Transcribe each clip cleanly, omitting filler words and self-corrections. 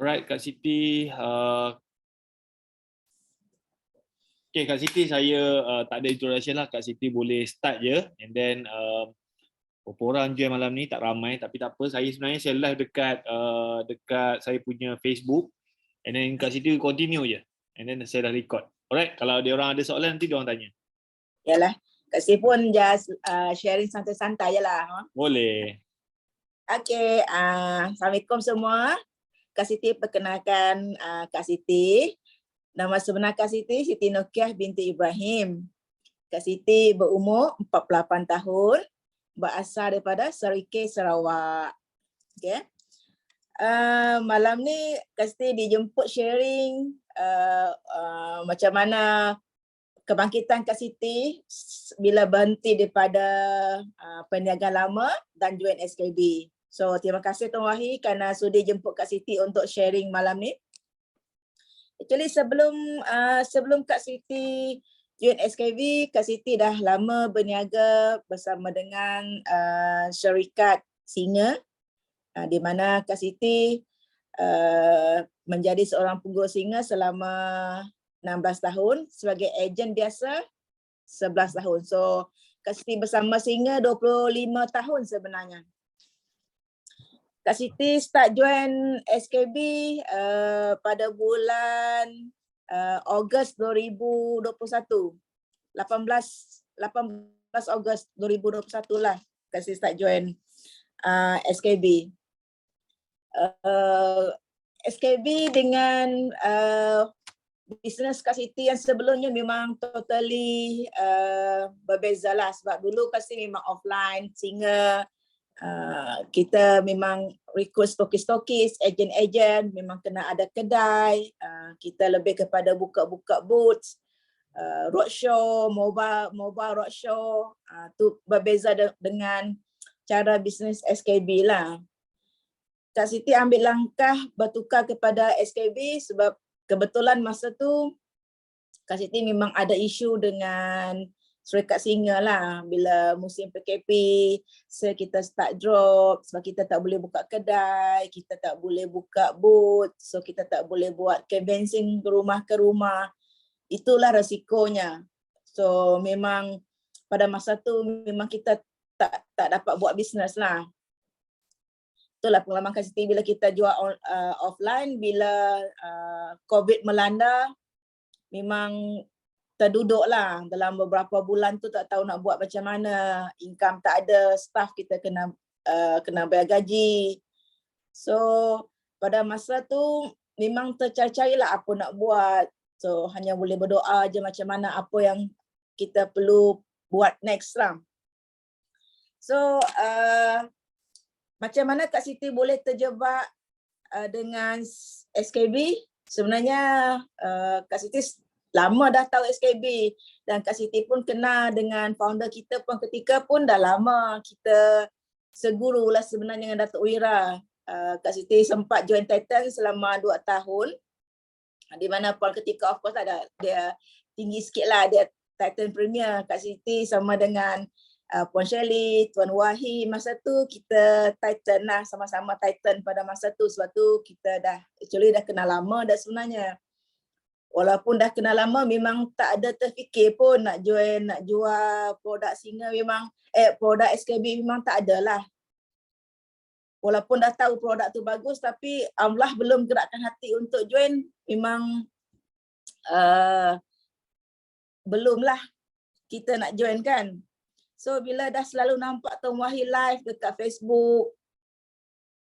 Alright, Kak Siti. Okay, Kak Siti, saya tak ada introduction lah. Kak Siti boleh start je. And then berapa orang join malam ni, tak ramai. Tapi tak apa, saya sebenarnya share live dekat saya punya Facebook. And then Kak Siti continue je. And then saya dah record. Alright, kalau dia orang ada soalan nanti dia orang tanya. Yalah, Kak Siti pun just sharing santai-santai je lah. Boleh. Okay, Assalamualaikum semua. Kak Siti perkenalkan Kak Siti. Nama sebenar Kak Siti, Siti Nokiah binti Ibrahim. Kak Siti berumur 48 tahun, berasal daripada Serike, Sarawak. Okay. Malam ni Kak Siti dijemput sharing macam mana kebangkitan Kak Siti bila berhenti daripada perniagaan lama dan join SKB. So terima kasih Tuan Wahid kerana sudi jemput Kak Siti untuk sharing malam ni. Actually sebelum Kak Siti join SKB, Kak Siti dah lama berniaga bersama dengan syarikat Singa, di mana Kak Siti menjadi seorang pengurus Singa selama 16 tahun, sebagai ejen biasa 11 tahun. So Kak Siti bersama Singa 25 tahun sebenarnya. Kak Siti start join SKB pada bulan Ogos 2021. 18 Ogos 2021 lah Kak Siti start join SKB. SKB dengan bisnes Kak Siti yang sebelumnya memang totally berbeza lah, sebab dulu Kak Siti memang offline, Singa. Kita memang recruit stokis-stokis, ejen-ejen, memang kena ada kedai. Kita lebih kepada buka-buka booths, roadshow, mobile roadshow. Tu berbeza dengan cara bisnes SKB lah. Kak Siti ambil langkah bertukar kepada SKB sebab kebetulan masa tu Kak Siti memang ada isu dengan Syarikat Singa lah. Bila musim PKP, kita start drop sebab kita tak boleh buka kedai, kita tak boleh buka booth, so kita tak boleh buat canvassing ke rumah. Itulah resikonya. So memang pada masa tu memang kita tak dapat buat bisnes lah. Itulah pengalaman Kak Siti bila kita jual offline, bila COVID melanda, memang terduduk lah dalam beberapa bulan tu, tak tahu nak buat macam mana, income tak ada, staff kita kena bayar gaji. So pada masa tu memang tercari-cari lah apa nak buat. So hanya boleh berdoa je macam mana apa yang kita perlu buat next lah. So macam mana Kak Siti boleh terjebak dengan SKB? Sebenarnya Kak Siti lama dah tahu SKB dan Kak Siti pun kenal dengan founder kita pun ketika pun dah lama kita seguru lah sebenarnya dengan Datuk Wira. Kak Siti sempat join Titan selama 2 tahun, di mana pun ketika of course ada dia tinggi sikit lah, dia Titan Premier. Kak Siti sama dengan Puan Shirley, Tuan Wahid, masa tu kita Titan lah, sama-sama Titan pada masa tu. Sebab tu kita dah kenal lama dah sebenarnya. Walaupun dah kenal lama, memang tak ada terfikir pun nak jual produk Singa, memang produk SKB memang tak ada lah. Walaupun dah tahu produk tu bagus, tapi alhamdulillah belum gerakkan hati untuk join, memang belum lah kita nak join kan. So bila dah selalu nampak Tuan Wahid live dekat Facebook,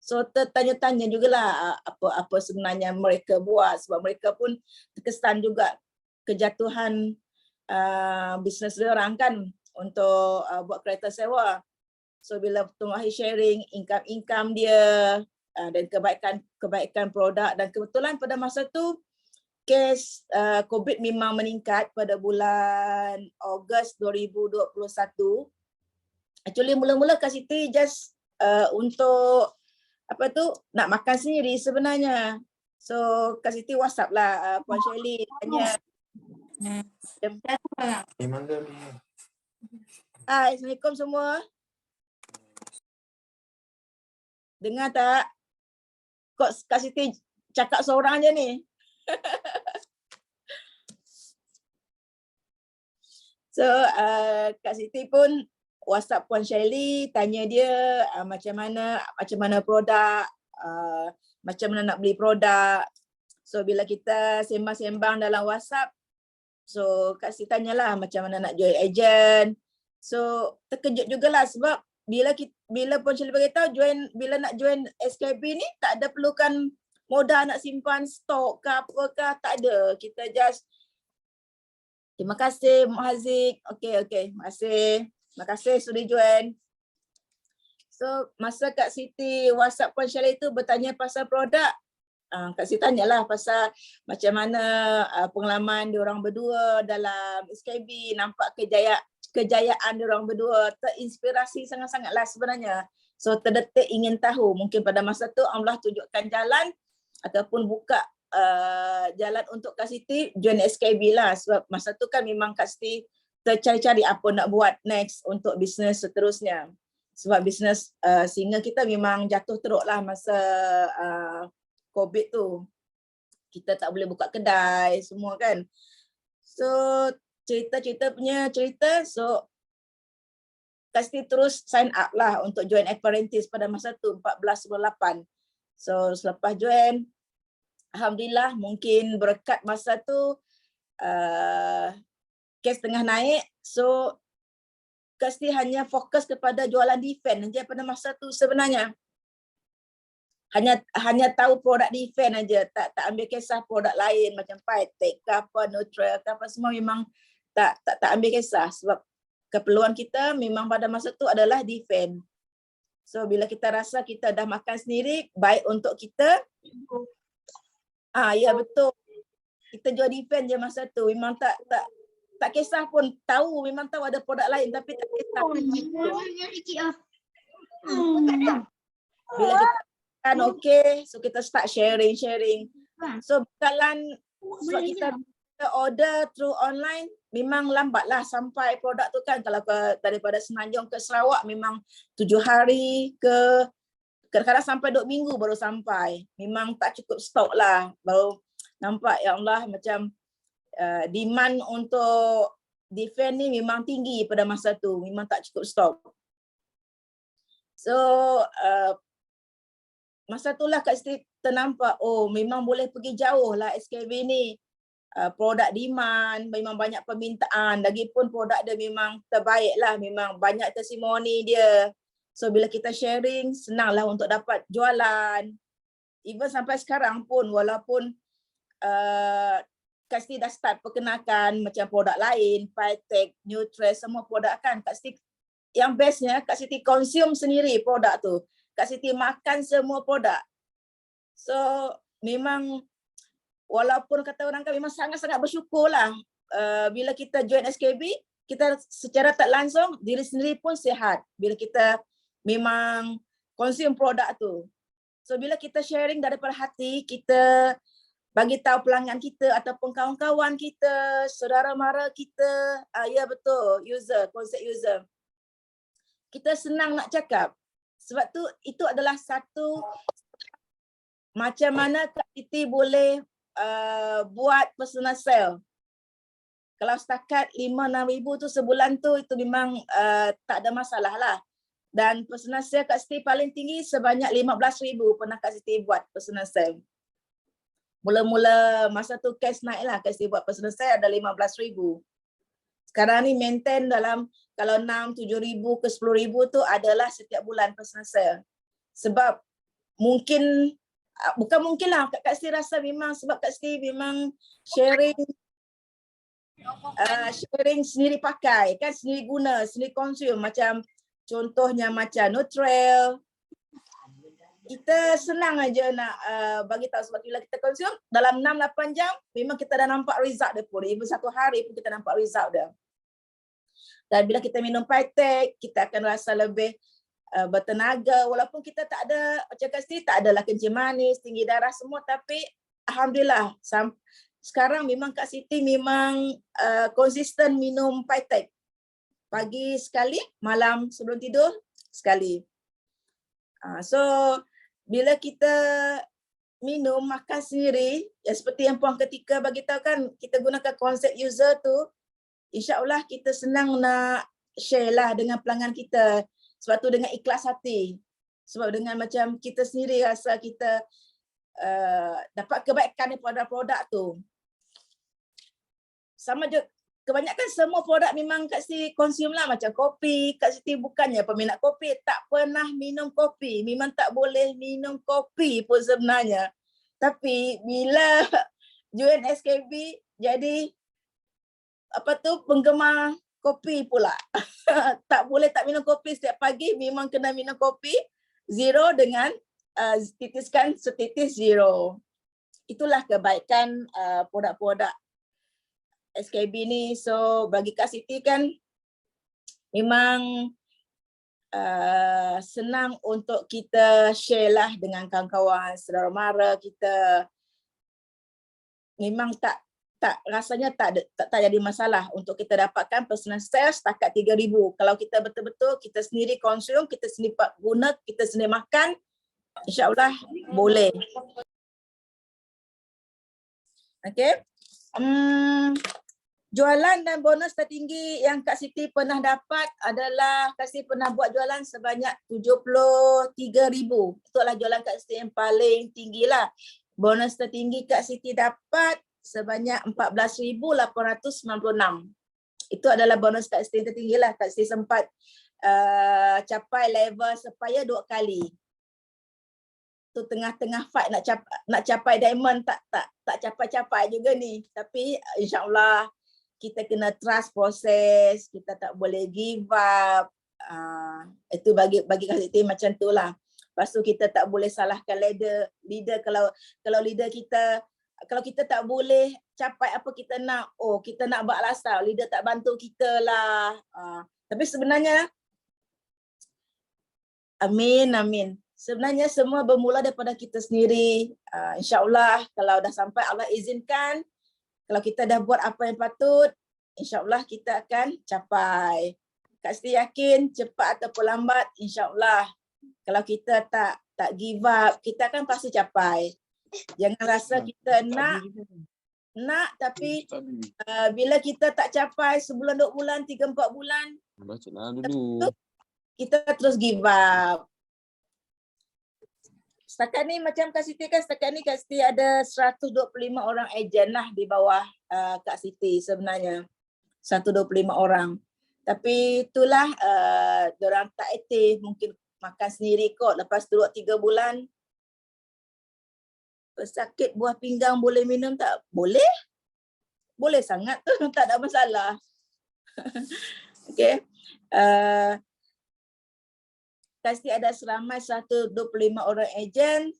so tertanya-tanya jugalah apa sebenarnya mereka buat, sebab mereka pun terkesan juga kejatuhan bisnes diorang kan untuk buat kereta sewa. So bila Tuan Wahid sharing income dia dan kebaikan produk, dan kebetulan pada masa tu kes COVID memang meningkat pada bulan Ogos 2021. Actually mula-mula Kak Siti just untuk nak makan sendiri sebenarnya. So Kak Siti WhatsApp lah Puan Shirley tanya. Hai, Assalamualaikum semua. Dengar tak? Kak Siti cakap seorang je ni. So Kak Siti pun WhatsApp Puan Shelly, tanya dia macam mana produk, macam mana nak beli produk. So bila kita sembang-sembang dalam WhatsApp, so Kak Siti tanyalah macam mana nak join agent. So terkejut jugalah sebab bila Puan Shelly beritahu bila nak join SKB ni tak ada perlukan modal nak simpan stok ke apakah, tak ada. Kita just terima kasih Mak Haziq. Okey, terima kasih sudah join. So masa Kak Siti WhatsApp Puan Shelly tu bertanya pasal produk, Kak Siti tanyalah pasal macam mana pengalaman diorang berdua dalam SKB, nampak kejayaan diorang berdua, terinspirasi sangat-sangatlah sebenarnya. So terdetik ingin tahu, mungkin pada masa tu Allah tunjukkan jalan ataupun buka jalan untuk Kak Siti join SKB lah, sebab masa tu kan memang Kak Siti tercari-cari apa nak buat next untuk bisnes seterusnya. Sebab bisnes singa kita memang jatuh teruk lah masa COVID tu. Kita tak boleh buka kedai semua kan. So cerita punya cerita, so Kak Siti terus sign up lah untuk join apprentice pada masa tu 14/8. So selepas join, alhamdulillah mungkin berkat masa tu kes tengah naik, so Kak Siti hanya fokus kepada jualan defense aja pada masa tu sebenarnya. Hanya tahu produk defense aja, tak ambil kisah produk lain macam Pytech ke apa, Neutral ke apa, semua memang tak ambil kisah sebab keperluan kita memang pada masa tu adalah defense. So bila kita rasa kita dah makan sendiri, baik untuk kita. Ya betul. Kita jual defense je masa tu. Memang tak kisah pun, tahu memang tahu ada produk lain tapi tak kisah. Bila kita kan okey, so kita start sharing. So bekalan sebab kita order through online, memang lambatlah sampai produk tu kan. Kalau daripada Semenanjung ke Sarawak memang 7 hari ke kadang-kadang sampai 2 minggu baru sampai. Memang tak cukup stok lah. Baru nampak ya Allah macam demand untuk defense ni memang tinggi pada masa tu. Memang tak cukup stok. So masa itulah Kak Siti ternampak, oh memang boleh pergi jauh lah SKB ni. Produk demand, memang banyak permintaan. Lagipun produk dia memang terbaik lah. Memang banyak testimoni dia. So bila kita sharing, senanglah untuk dapat jualan. Even sampai sekarang pun, walaupun Kak Siti dah start perkenalkan macam produk lain, Pytech, Neutral, semua produk kan. Kak Siti, yang bestnya Kak Siti consume sendiri produk tu. Kak Siti makan semua produk. So memang walaupun kata orang kan memang sangat-sangat bersyukur lah. Bila kita join SKB, kita secara tak langsung diri sendiri pun sihat. Bila kita memang consume produk tu. So bila kita sharing daripada hati, kita bagi tahu pelanggan kita ataupun kawan-kawan kita, saudara mara kita, ya betul, konsep user. Kita senang nak cakap. Sebab tu itu adalah satu macam mana Kak Siti boleh buat personal sale. Kalau setakat 5-6 ribu tu sebulan tu, itu memang tak ada masalah lah. Dan personal sale Kak Siti paling tinggi sebanyak 15,000 pernah Kak Siti buat personal sale. Mula-mula masa tu cash naik lah Kak Siti buat personal sale ada 15,000. Sekarang ni maintain dalam kalau 6-7 ribu ke 10 ribu tu adalah setiap bulan personal sale. Sebab mungkin, bukan mungkin lah, Kak Siti rasa memang sebab Kak Siti memang sharing sendiri pakai, kan sendiri guna, sendiri consume. Macam contohnya macam Neutral, kita senang aja nak bagi tahu sebab bila kita consume dalam 6-8 jam memang kita dah nampak result dia pun. Even 1 hari pun kita nampak result dia. Dan bila kita minum Pytech, kita akan rasa lebih bertenaga walaupun kita tak ada, macam Kak Siti tak adalah kencing manis, tinggi darah semua, tapi alhamdulillah sekarang memang Kak Siti memang konsisten minum Pytech. Pagi sekali, malam sebelum tidur sekali. So bila kita minum, makan sendiri, ya seperti yang Puan Ketika bagi tahu kan, kita gunakan konsep user tu, insya-Allah kita senang nak share lah dengan pelanggan kita. Sebab tu dengan ikhlas hati. Sebab dengan macam kita sendiri rasa kita dapat kebaikan daripada produk tu. Sama je, kebanyakan semua produk memang Kak Siti consume lah, macam kopi. Kak Siti bukannya peminat kopi, tak pernah minum kopi. Memang tak boleh minum kopi pun sebenarnya. Tapi bila join SKB, jadi penggemar kopi pula. Tak boleh tak minum kopi setiap pagi, memang kena minum kopi zero dengan titiskan setitis zero. Itulah kebaikan produk-produk SKB ni. So bagi Kak Siti kan memang senang untuk kita share lah dengan kawan-kawan, saudara mara kita. Memang rasanya tak jadi masalah untuk kita dapatkan personal sales setakat 3,000. Kalau kita betul-betul kita sendiri konsum, kita sendiri guna, kita sendiri makan, insya-Allah boleh. Okey. Jualan dan bonus tertinggi yang Kak Siti pernah dapat adalah Kak Siti pernah buat jualan sebanyak 73,000. Itulah jualan Kak Siti yang paling tinggi lah. Bonus tertinggi Kak Siti dapat sebanyak 14,896. Itu adalah bonus Kak Siti tertinggi lah. Kak Siti sempat capai level supplier 2 kali. Tu tengah-tengah fight nak capai diamond, tak capai-capai juga ni. Tapi insya-Allah kita kena trust proses, kita tak boleh give up. Itu bagi Kak Siti macam tu lah. Lepas tu kita tak boleh salahkan leader kalau leader kita, kalau kita tak boleh capai apa kita nak, kita nak buat alasan leader tak bantu kita lah. Tapi sebenarnya amin. Sebenarnya semua bermula daripada kita sendiri. InsyaAllah kalau dah sampai Allah izinkan, kalau kita dah buat apa yang patut, insyaAllah kita akan capai. Kak Siti yakin cepat ataupun lambat, insyaAllah kalau kita tak give up, kita akan pasti capai. Jangan rasa kita nak tapi bila kita tak capai sebulan, 2 bulan, 3, 4 bulan, kita terus give up. Setakat ni macam Kak Siti kan, setakat ni Kak Siti ada 125 orang ejen lah di bawah Kak Siti sebenarnya. 125 orang. Tapi itulah diorang tak aktif, mungkin makan sendiri kot. Lepas tu 3 bulan, sakit buah pinggang boleh minum tak? Boleh. Boleh sangat tu, tak ada masalah. Okay. Kak Siti ada seramai 125 orang ejen.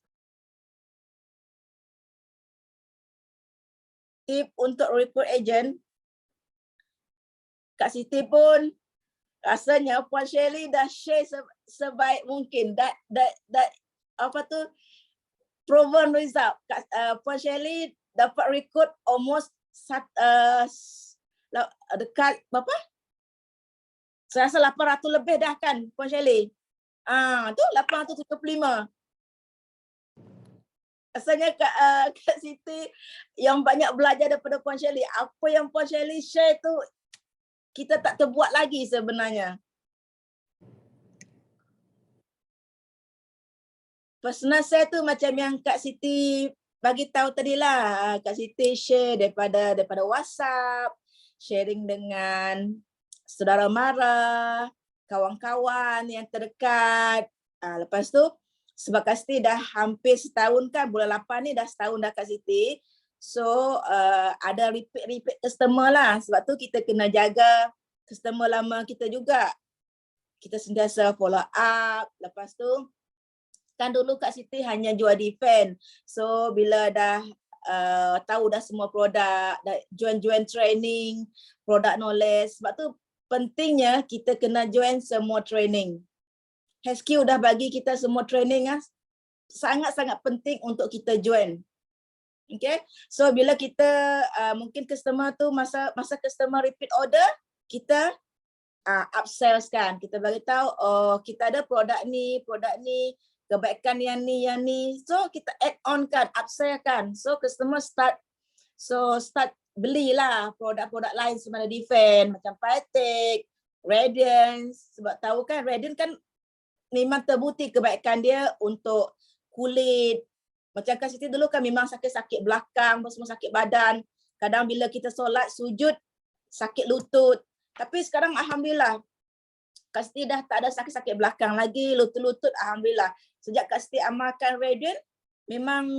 Tip untuk recruit ejen, Kak Siti pun rasanya Puan Shirley dah share sebaik mungkin. Proven result. Puan Shirley dapat recruit almost dekat berapa? Saya rasa 800 lebih dah kan Puan Shirley. Tu 875. Rasanya Kak Siti yang banyak belajar daripada Puan Shirley. Apa yang Puan Shirley share tu kita tak terbuat lagi sebenarnya. Personal saya tu macam yang Kak Siti bagi tahu tadi lah. Kak Siti share daripada WhatsApp, sharing dengan saudara mara, kawan-kawan yang terdekat. Lepas tu sebab Kak Siti dah hampir setahun kan, bulan 8 ni dah setahun dah Kak Siti. So ada repeat customer lah. Sebab tu kita kena jaga customer lama kita juga. Kita sentiasa follow up. Lepas tu kan dulu Kak Siti hanya jual defend. So bila dah tahu dah semua produk, dah join training, product knowledge. Sebab tu pentingnya kita kena join semua training. HQ dah bagi kita semua training sangat-sangat penting untuk kita join. Okay, so bila kita mungkin customer tu masa customer repeat order, kita upsells kan, kita bagi tahu kita ada produk ni kebaikan yang ni. So kita add on kan, upsell kan. So customer start belilah produk-produk lain sebenarnya Defend macam Pytek, Radiance, sebab tahu kan Radiance kan memang terbukti kebaikan dia untuk kulit. Macam Kak Siti dulu kan memang sakit-sakit belakang, semua sakit badan. Kadang bila kita solat, sujud, sakit lutut. Tapi sekarang Alhamdulillah, Kak Siti dah tak ada sakit-sakit belakang lagi, lutut-lutut Alhamdulillah. Sejak Kak Siti amalkan Radiant, memang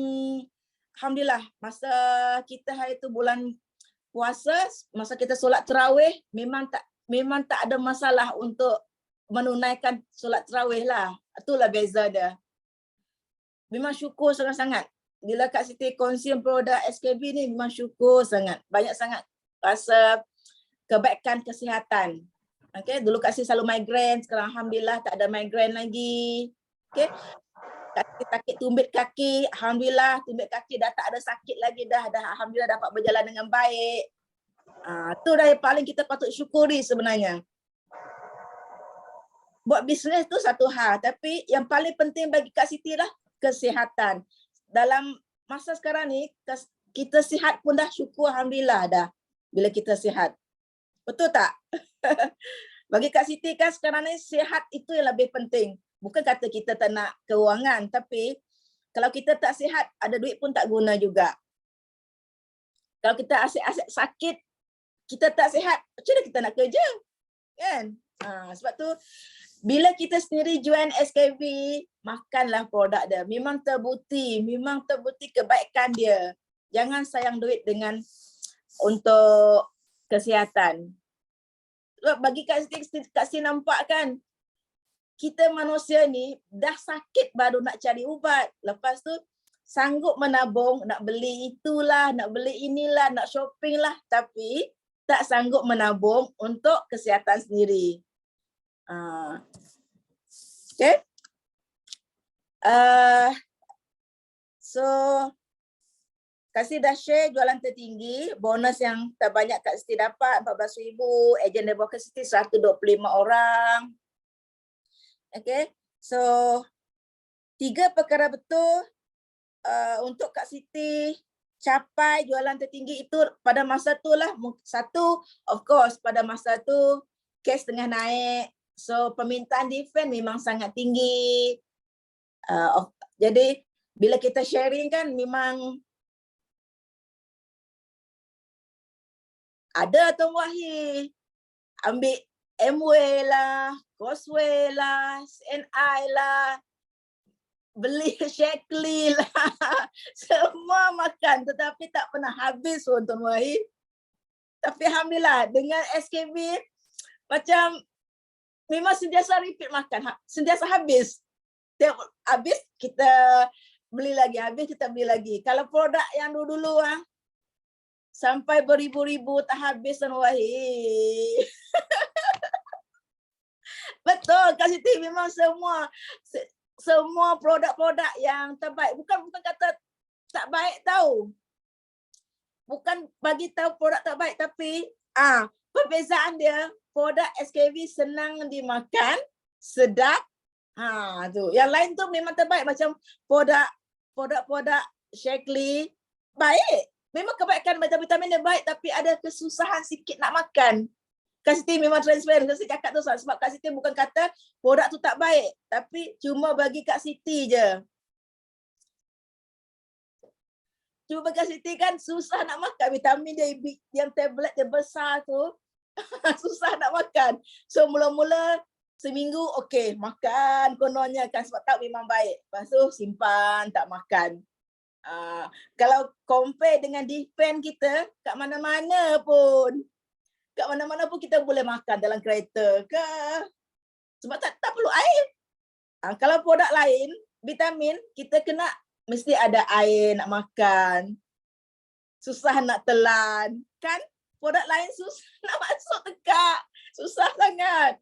Alhamdulillah, masa kita hari tu bulan puasa, masa kita solat tarawih, memang tak ada masalah untuk menunaikan solat tarawih lah. Itulah beza dia. Memang syukur sangat-sangat. Bila Kak Siti consume produk SKB ni, memang syukur sangat. Banyak sangat rasa kebaikan kesihatan. Okay, dulu Kak Siti selalu migraine, sekarang Alhamdulillah tak ada migraine lagi. Okay. Sakit tumbit kaki, Alhamdulillah tumbit kaki dah tak ada sakit lagi dah Alhamdulillah dapat berjalan dengan baik. Itu dah yang paling kita patut syukuri sebenarnya. Buat bisnes tu satu hal, tapi yang paling penting bagi Kak Siti lah kesihatan. Dalam masa sekarang ni, kita sihat pun dah syukur Alhamdulillah dah bila kita sihat. Betul tak? Bagi Kak Siti kan sekarang ni sihat itu yang lebih penting. Bukan kata kita tak nak kewangan, tapi kalau kita tak sihat, ada duit pun tak guna juga. Kalau kita asyik-asyik sakit, kita tak sihat, macam mana kita nak kerja? Kan? Sebab tu, bila kita sendiri join SKB, makanlah produk dia. Memang terbukti kebaikan dia. Jangan sayang duit untuk kesihatan. Sebab bagi Kak Siti nampak kan, kita manusia ni dah sakit baru nak cari ubat. Lepas tu sanggup menabung, nak beli itulah, nak beli inilah, nak shopping lah. Tapi tak sanggup menabung untuk kesihatan sendiri. Okay. So, Kak Siti dah share jualan tertinggi. Bonus yang terbanyak Kak Siti dapat 14,000. Ejen dari bawah Kak Siti 125 orang. Okay, so 3 perkara betul untuk Kak Siti capai jualan tertinggi itu pada masa tu lah. Satu, of course, pada masa tu cash tengah naik. So permintaan Defend memang sangat tinggi. Jadi bila kita sharing kan memang ada Tuan Wahid ambil Amway lah, Cosway lah, CNI lah, beli Shakely lah. Semua makan tetapi tak pernah habis pun Tuan Wahid. Tapi Alhamdulillah dengan SKB macam memang sentiasa repeat makan, sentiasa habis. Tiap habis kita beli lagi, habis kita beli lagi. Kalau produk yang dulu-dulu sampai beribu-ribu tak habis Tuan Wahid. Betul, Kak Siti memang semua produk-produk yang terbaik. Bukan kata tak baik tahu. Bukan bagi tahu produk tak baik, tapi perbezaan dia, produk SKB senang dimakan, sedap. Tu. Yang lain tu memang terbaik, macam produk Shakely baik. Memang kebaikan macam vitamin dia baik, tapi ada kesusahan sikit nak makan. Kak Siti memang transparent, Kak Siti cakap tu sebab Kak Siti bukan kata produk tu tak baik, tapi cuma bagi Kak Siti je. Cuma bagi Kak Siti kan susah nak makan, vitamin dia yang tablet dia besar tu, susah nak makan. So mula-mula seminggu okey, makan kononnya kan sebab tak memang baik. Lepas tu simpan, tak makan. Kalau compare dengan Defend kita, kat mana-mana pun kita boleh makan dalam kereta ke. Sebab tak perlu air. Kalau produk lain, vitamin, kita mesti ada air nak makan. Susah nak telan. Kan? Produk lain susah nak masuk tekak. Susah sangat.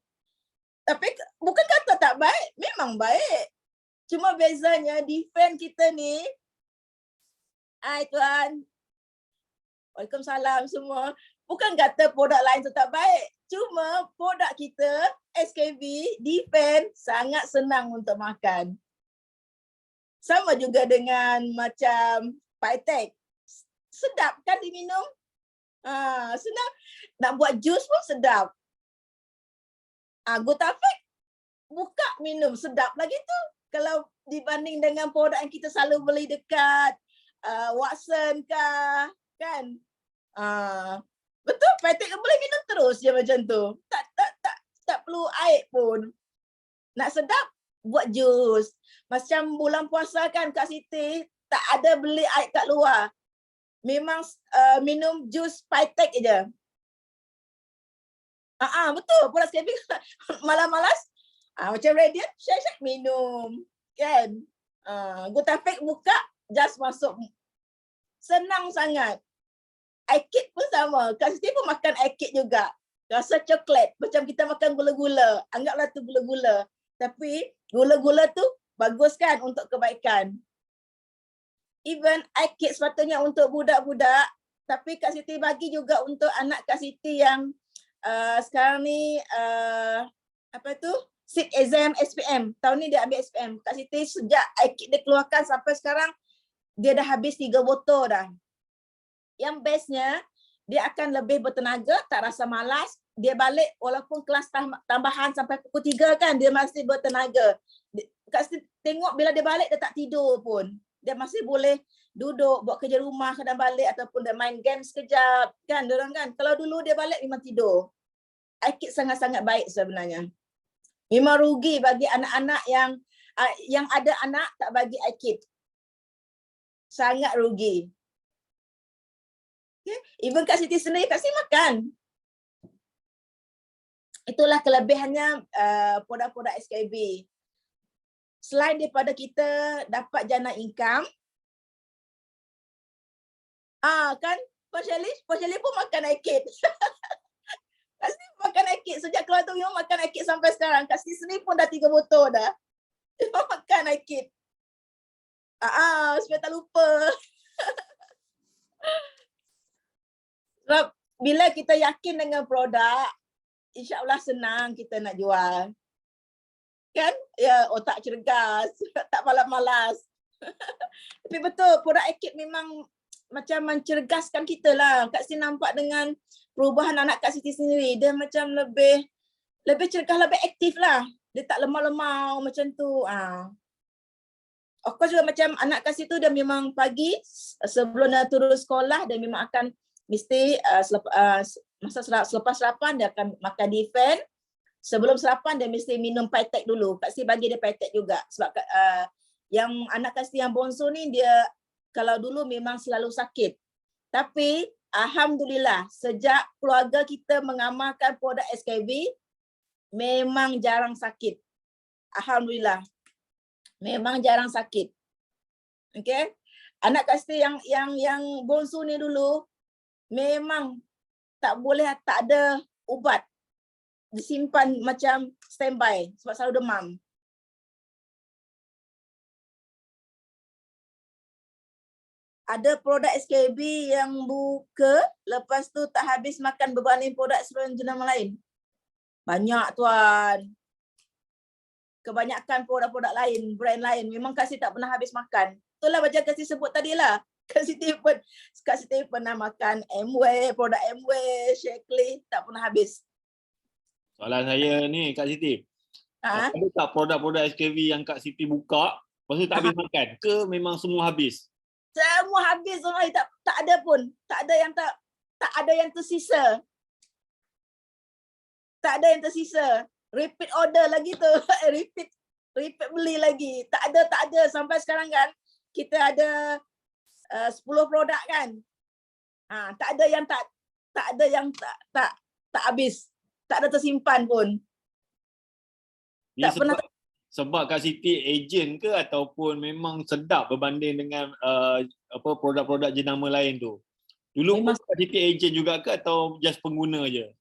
Tapi bukan kata tak baik. Memang baik. Cuma bezanya Defend kita ni. Hai Tuan. Waalaikumsalam semua. Bukan kata produk lain tu tak baik. Cuma produk kita, SKB, Defend, sangat senang untuk makan. Sama juga dengan macam Paitek. Sedap kan diminum? Senang. Nak buat jus pun sedap. Gutafek buka minum sedap lagi tu. Kalau dibanding dengan produk yang kita selalu beli dekat Watson kah, kan? Betul, Paitek boleh minum terus je macam tu. Tak perlu air pun. Nak sedap, buat jus. Macam bulan puasa kan Kak Siti, tak ada beli air kat luar. Memang minum jus Paitek je. Betul, produk skincare malas-malas. Macam Radiant, share minum. Kan? Gutafek buka, just masuk. Senang sangat. Akid pun sama. Kak Siti pun makan akid juga. Rasa coklat. Macam kita makan gula-gula. Anggaplah tu gula-gula. Tapi gula-gula tu bagus kan untuk kebaikan. Even akid sepatutnya untuk budak-budak. Tapi Kak Siti bagi juga untuk anak Kak Siti yang sekarang ni SIP exam SPM. Tahun ni dia ambil SPM. Kak Siti sejak akid dia keluarkan sampai sekarang dia dah habis 3 botol dah. Yang bestnya dia akan lebih bertenaga, tak rasa malas. Dia balik walaupun kelas tambahan sampai pukul 3 kan, dia masih bertenaga. Kak Siti tengok bila dia balik dia tak tidur pun. Dia masih boleh duduk buat kerja rumah kadang balik ataupun dia main game sekejap kan diorang kan. Kalau dulu dia balik memang tidur. Akid sangat-sangat baik sebenarnya. Memang rugi bagi anak-anak yang ada anak tak bagi akid. Sangat rugi. Okay. Even Kak Siti sendiri, Kak Siti makan. Itulah kelebihannya produk-produk SKB. Selain daripada kita dapat jana income, kan Puan Shirley pun makan akid. Kak Siti makan akid sejak keluar tu memang makan akid sampai sekarang. Kak Siti sendiri pun dah 3 botol dah. Memang makan akid. Supaya tak lupa. Sebab bila kita yakin dengan produk, insya-Allah senang kita nak jual. Kan? Ya, otak cergas, tak malas-malas. Tapi betul, produk akid memang macam mencerdaskan kita lah. Kak Siti nampak dengan perubahan anak Kak Siti sendiri, dia macam lebih cergas, lebih aktif lah. Dia tak lemah-lemah macam tu. Of course juga macam anak Kak Siti tu dia memang pagi sebelum dia turun sekolah, dia memang akan mesti selepas sarapan dia akan makan Defend. Sebelum sarapan dia mesti minum Paitek dulu. Kak Siti bagi dia Paitek juga. Sebab yang anak Kak Siti yang bonsu ni dia kalau dulu memang selalu sakit. Tapi alhamdulillah sejak keluarga kita mengamalkan produk SKB memang jarang sakit. Alhamdulillah. Memang jarang sakit. Okey. Anak Kak Siti yang bonsu ni dulu memang tak boleh, tak ada ubat. Disimpan macam standby sebab selalu demam. Ada produk SKB yang buka, lepas tu tak habis makan berbanding produk sebelum jenama lain. Banyak tuan. Kebanyakan produk-produk lain, brand lain, memang Kak Siti tak pernah habis makan. Itulah macam Kak Siti sebut tadi lah. Kak Siti pernah makan Amway, produk Amway, Shakely, tak pernah habis. Soalan saya ni Kak Siti. Ada tak produk-produk SKB yang Kak Siti buka, lepas tu tak habis makan? Ke memang semua habis? Semua habis semua, tak ada pun. Tak ada yang tersisa. Tak ada yang tersisa. Repeat order lagi tu. repeat beli lagi. Tak ada sampai sekarang kan. Kita ada 10 produk kan. Tak ada yang tak habis. Tak ada tersimpan pun. Tak pernah. Sebab Kak Siti ejen ke ataupun memang sedap berbanding dengan produk-produk jenama lain tu? Dulu memang Kak Siti ejen juga ke atau just pengguna je?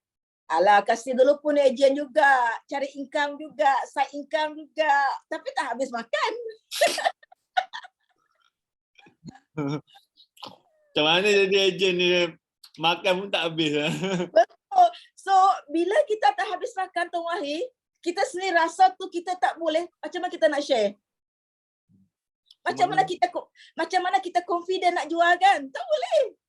Alah, Kak Siti dulu pun ejen juga, cari income juga, side income juga, tapi tak habis makan. Macam mana jadi ejen ni, makan pun tak habis. Betul. So, bila kita tak habis makan Tuan Wahid, kita sendiri rasa tu kita tak boleh, macam mana kita nak share? Macam mana kita confident nak jual kan? Tak boleh.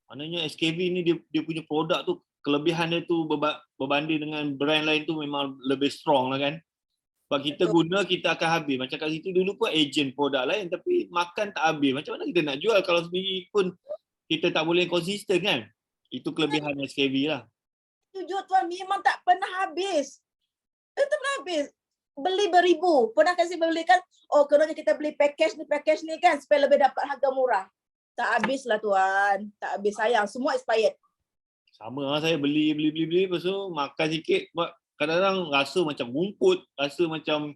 Maknanya SKB ni dia punya produk tu, kelebihan dia tu berbanding dengan brand lain tu memang lebih strong lah kan. Sebab kita guna, kita akan habis. Macam kat situ dulu pun agent produk lain tapi makan tak habis. Macam mana kita nak jual kalau sendiri pun kita tak boleh konsisten kan? Itu kelebihan SKB lah. Jujur tuan, memang tak pernah habis. Tak pernah habis. Beli beribu. Pernah kasi beli kan, oh kerana kita beli package ni kan supaya lebih dapat harga murah. Tak habis lah tuan. Tak habis, sayang. Semua expired. Sama lah saya beli. Lepas tu makan sikit. Kadang-kadang rasa macam rumput. Rasa macam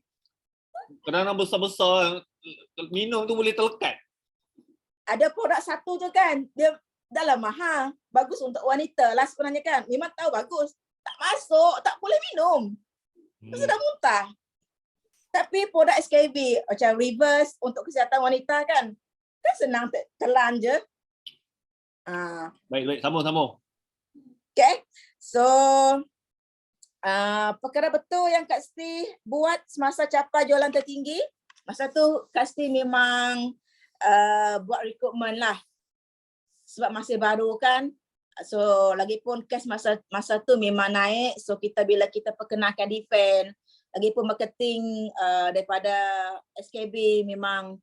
kadang-kadang besar-besar. Minum tu boleh terlekat. Ada produk satu tu kan, dia dalam mahal. Bagus untuk wanita lah sebenarnya kan. Memang tahu bagus. Tak masuk, tak boleh minum. Sudah muntah. Tapi produk SKB macam reverse untuk kesihatan wanita kan senang telan je. Baik, sama-sama. Okay. So, perkara betul yang Kak Siti buat semasa capai jualan tertinggi. Masa tu Kak Siti memang buat recruitment lah. Sebab masih baru kan. So, lagipun cash masa tu memang naik. So, bila kita perkenalkan defend, lagipun marketing daripada SKB memang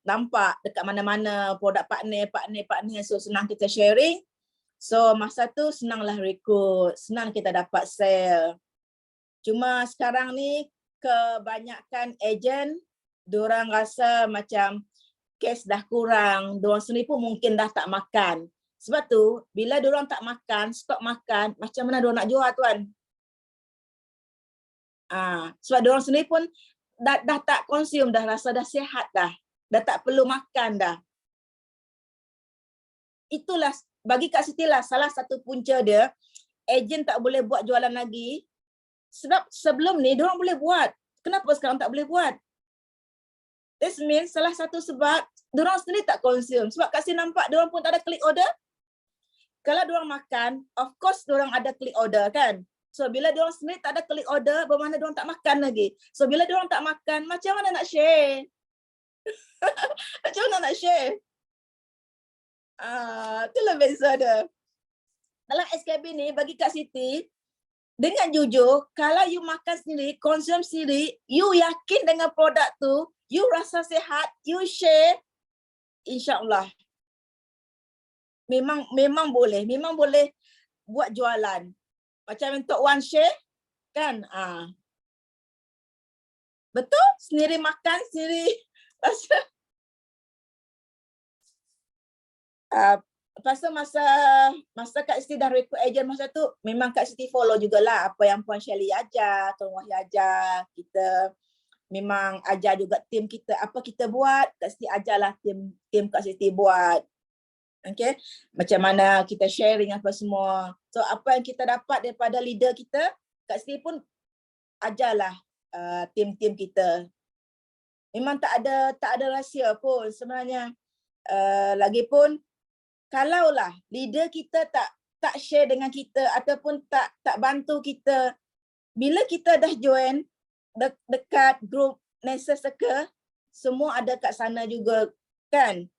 nampak dekat mana-mana produk partner, so senang kita sharing. So masa tu senanglah rekrut, senang kita dapat sale. Cuma sekarang ni kebanyakan ejen, diorang rasa macam cash dah kurang, diorang sendiri pun mungkin dah tak makan. Sebab tu bila diorang tak makan, stok makan, macam mana diorang nak jual tuan? Sebab diorang sendiri pun dah tak consume, dah rasa dah sihat dah tak perlu makan dah. Itulah bagi Kak Siti lah salah satu punca dia, ejen tak boleh buat jualan lagi sebab sebelum ni diorang boleh buat. Kenapa sekarang tak boleh buat? This means salah satu sebab diorang sendiri tak consume. Sebab Kak Siti nampak diorang pun tak ada click order. Kalau diorang makan, of course diorang ada click order kan. So bila diorang sendiri tak ada click order, bermakna diorang tak makan lagi. So bila diorang tak makan, macam mana nak share? Macam mana nak share? Itulah beza dia. Dalam SKB ni, bagi Kak Siti, dengan jujur, kalau you makan sendiri, konsum sendiri, you yakin dengan produk tu, you rasa sihat, you share, insya-Allah. Memang boleh buat jualan. Macam untuk one share, kan? Betul? Sendiri makan, sendiri rasa. Lepas tu masa Kak Siti dah rekrut ejen masa tu, memang Kak Siti follow jugalah apa yang Puan Shelly ajar, Tuan Wahyu ajar. Kita memang ajar juga tim kita, apa kita buat, Kak Siti ajarlah tim Kak Siti buat. Okay, macam mana kita sharing apa semua. So apa yang kita dapat daripada leader kita, Kak Siti pun ajarlah tim-tim kita. Memang tak ada rahsia pun sebenarnya. Lagipun kalaulah leader kita tak share dengan kita ataupun tak bantu kita, bila kita dah join dekat group Nessa Circle, semua ada kat sana juga kan.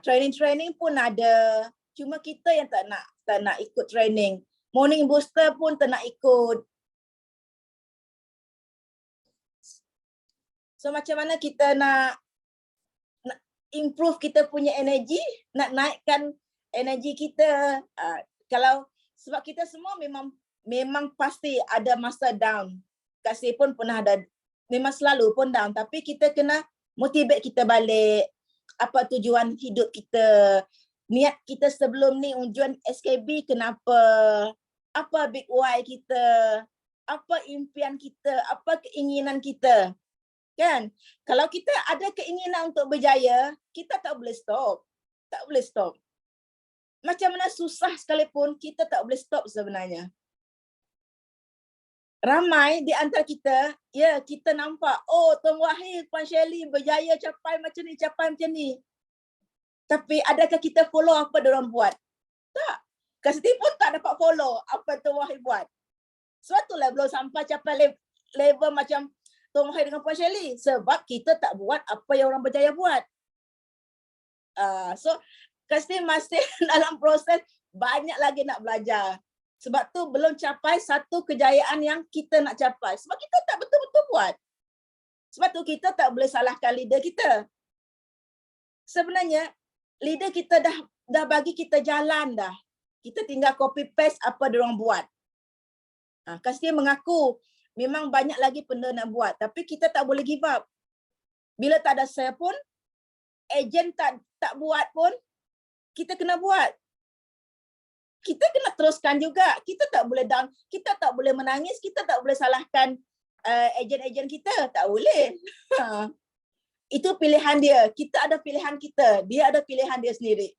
Training pun ada, cuma kita yang tak nak ikut training. Morning booster pun tak nak ikut. So macam mana kita nak improve kita punya energi, nak naikkan energi kita. Sebab kita semua memang pasti ada masa down. Kak Siti pun pernah ada, memang selalu pun down, tapi kita kena motivate kita balik. Apa tujuan hidup kita, niat kita sebelum ni, tujuan SKB kenapa, apa big why kita, apa impian kita, apa keinginan kita. Kan? Kalau kita ada keinginan untuk berjaya, kita tak boleh stop. Tak boleh stop. Macam mana susah sekalipun, kita tak boleh stop sebenarnya. Ramai di antara kita, ya kita nampak, oh Tuan Wahid, Puan Shelly berjaya capai macam ni. Tapi adakah kita follow apa diorang buat? Tak. Kak Siti pun tak dapat follow apa Tuan Wahid buat. Sebab itulah belum sampai capai level macam Tom Hai dengan Puan Shirley? Sebab kita tak buat apa yang orang berjaya buat. So Kak Siti masih dalam proses banyak lagi nak belajar. Sebab tu belum capai satu kejayaan yang kita nak capai. Sebab kita tak betul-betul buat. Sebab tu kita tak boleh salahkan leader kita. Sebenarnya leader kita dah bagi kita jalan dah. Kita tinggal copy paste apa dia orang buat. Kak Siti mengaku memang banyak lagi benda nak buat, tapi kita tak boleh give up. Bila tak ada saya pun, ejen tak buat pun, kita kena buat. Kita kena teruskan juga. Kita tak boleh down, kita tak boleh menangis, kita tak boleh salahkan ejen-ejen kita, tak boleh. Itu pilihan dia. Kita ada pilihan kita, dia ada pilihan dia sendiri.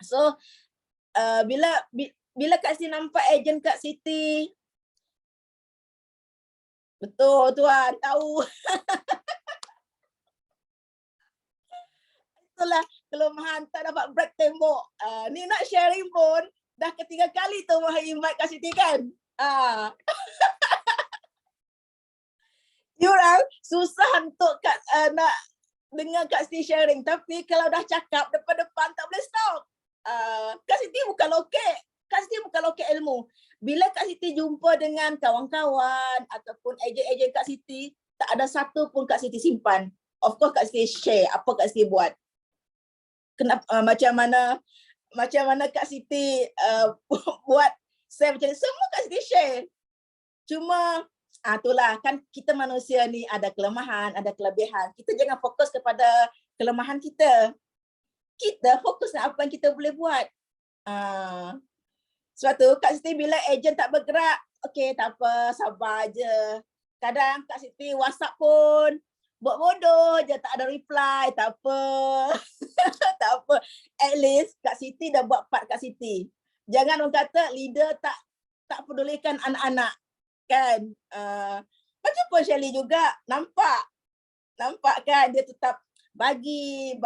So bila Kak Siti nampak ejen Kak Siti, betul tuan, tahu. Itulah kelemahan tak dapat break tembok. Ni nak sharing pun dah ketiga kali tu Mahal invite Kak Siti kan. Diorang susah untuk nak dengar Kak Siti sharing, tapi kalau dah cakap depan-depan tak boleh stop. Kak Siti bukan lokek. Kak Siti bukan lokek ilmu. Bila Kak Siti jumpa dengan kawan-kawan ataupun ejen-ejen Kak Siti, tak ada satu pun Kak Siti simpan. Of course Kak Siti share apa Kak Siti buat. Kenapa, macam mana Kak Siti buat saya macam ni, semua Kak Siti share. Cuma itulah kan, kita manusia ni ada kelemahan, ada kelebihan. Kita jangan fokus kepada kelemahan kita. Kita fokus nak apa yang kita boleh buat. Sebab tu Kak Siti bila ejen tak bergerak, okey tak apa, sabar je. Kadang Kak Siti WhatsApp pun buat bodoh je, tak ada reply, tak apa. Tak apa. At least Kak Siti dah buat part Kak Siti. Jangan orang kata leader tak pedulikan anak-anak. Kan? Macam Puan Shirley juga, nampak kan dia tetap bagi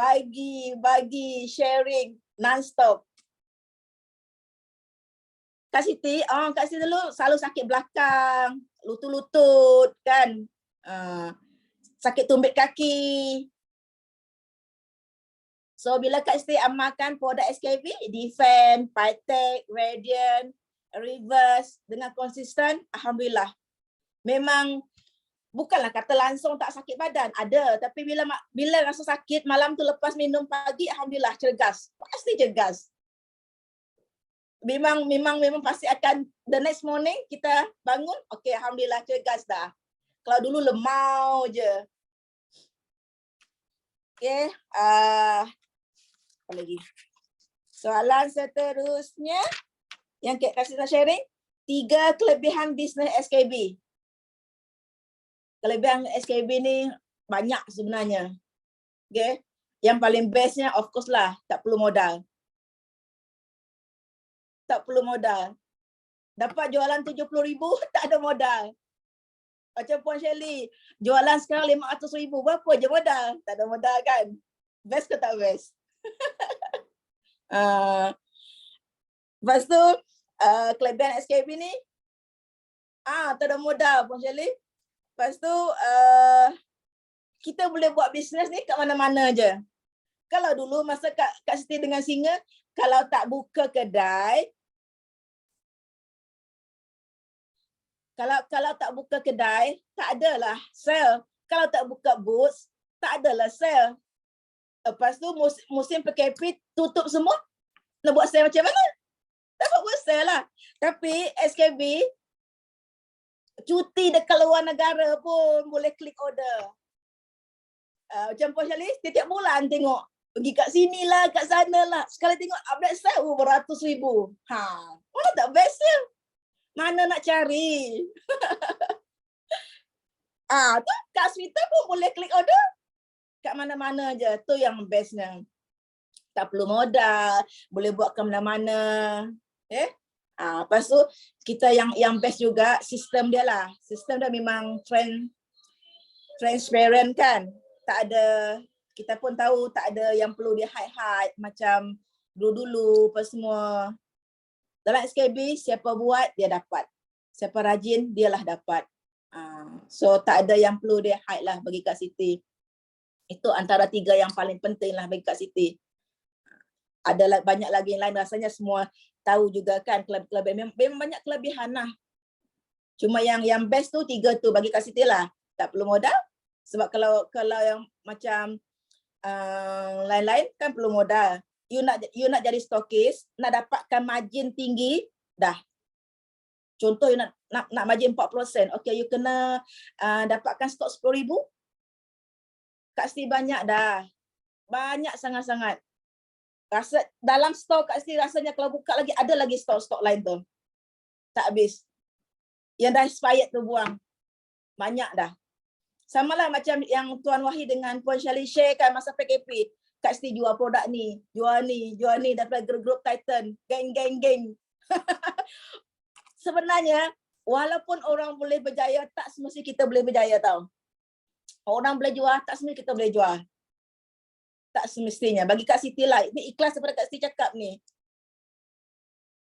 sharing non-stop. Kak Siti dulu selalu sakit belakang, lutut kan, sakit tumbit kaki. So bila Kak Siti amalkan produk SKB, Defend, Pytech, Radiant, Reverse dengan konsisten, alhamdulillah. Memang bukanlah kata langsung tak sakit badan, ada, tapi bila rasa sakit malam tu lepas minum pagi, alhamdulillah cergas, pasti cergas. Memang pasti akan the next morning kita bangun, okey alhamdulillah cergas dah. Kalau dulu lemau je. Okey, apa lagi? Soalan seterusnya yang Kak kasih sharing, 3 kelebihan bisnes SKB. Kelebihan SKB ni banyak sebenarnya. Okay. Yang paling bestnya of course lah, tak perlu modal. Tak perlu modal. Dapat jualan 70,000, tak ada modal. Macam Puan Shirley, jualan sekarang 500,000, berapa je modal? Tak ada modal kan? Best ke tak best? Lepas tu, kelebihan SKB ni, tak ada modal Puan Shirley. Lepas tu, kita boleh buat bisnes ni kat mana-mana je. Kalau dulu masa Kak Siti dengan Singa, kalau tak buka kedai, kalau tak buka kedai, tak adalah sale. Kalau tak buka booth, tak adalah sale. Lepas tu musim PKP tutup semua, nak buat sale macam mana? Tak buat sale lah. Tapi SKB, cuti dekat luar negara pun boleh klik order. Macam Puan Shirley, setiap bulan tengok, pergi kat sini lah, kat sana lah. Sekali tengok update sale beratus ribu. Mana tak best sale? Mana nak cari? Tu kat Swita pun boleh klik order. Kat mana-mana je. Tu yang bestnya. Tak perlu modal, boleh buat ke mana-mana. Lepas tu kita yang best juga sistem dia lah. Sistem dia memang transparent kan. Tak ada, kita pun tahu tak ada yang perlu dia hide macam dulu-dulu apa semua. Dalam SKB siapa buat dia dapat. Siapa rajin dialah dapat. So tak ada yang perlu dia hide lah bagi Kak Siti. Itu antara 3 yang paling penting lah bagi Kak Siti. Ada banyak lagi yang lain, rasanya semua tahu juga kan kelebihan. Memang banyak kelebihan lah. Cuma yang best tu 3 tu bagi Kak Siti lah. Tak perlu modal. Sebab kalau yang macam lain-lain kan perlu modal. You nak jadi stokis, nak dapatkan margin tinggi, dah. Contoh you nak margin 4%. Okay, you kena dapatkan stok 10,000. Kak Siti banyak dah. Banyak sangat-sangat. Rasa dalam stok Kak Siti rasanya kalau buka lagi ada lagi stok-stok lain tu. Tak habis. Yang dah expired tu buang. Banyak dah. Sama lah macam yang Tuan Wahid dengan Puan Shirley share kan masa PKP. Kak Siti jual produk ni, jual ni daripada grup Titan. Geng. Sebenarnya, walaupun orang boleh berjaya, tak semesti kita boleh berjaya tau. Orang boleh jual, tak semesti kita boleh jual. Tak semestinya. Bagi Kak Siti lah, ini ikhlas daripada Kak Siti cakap ni.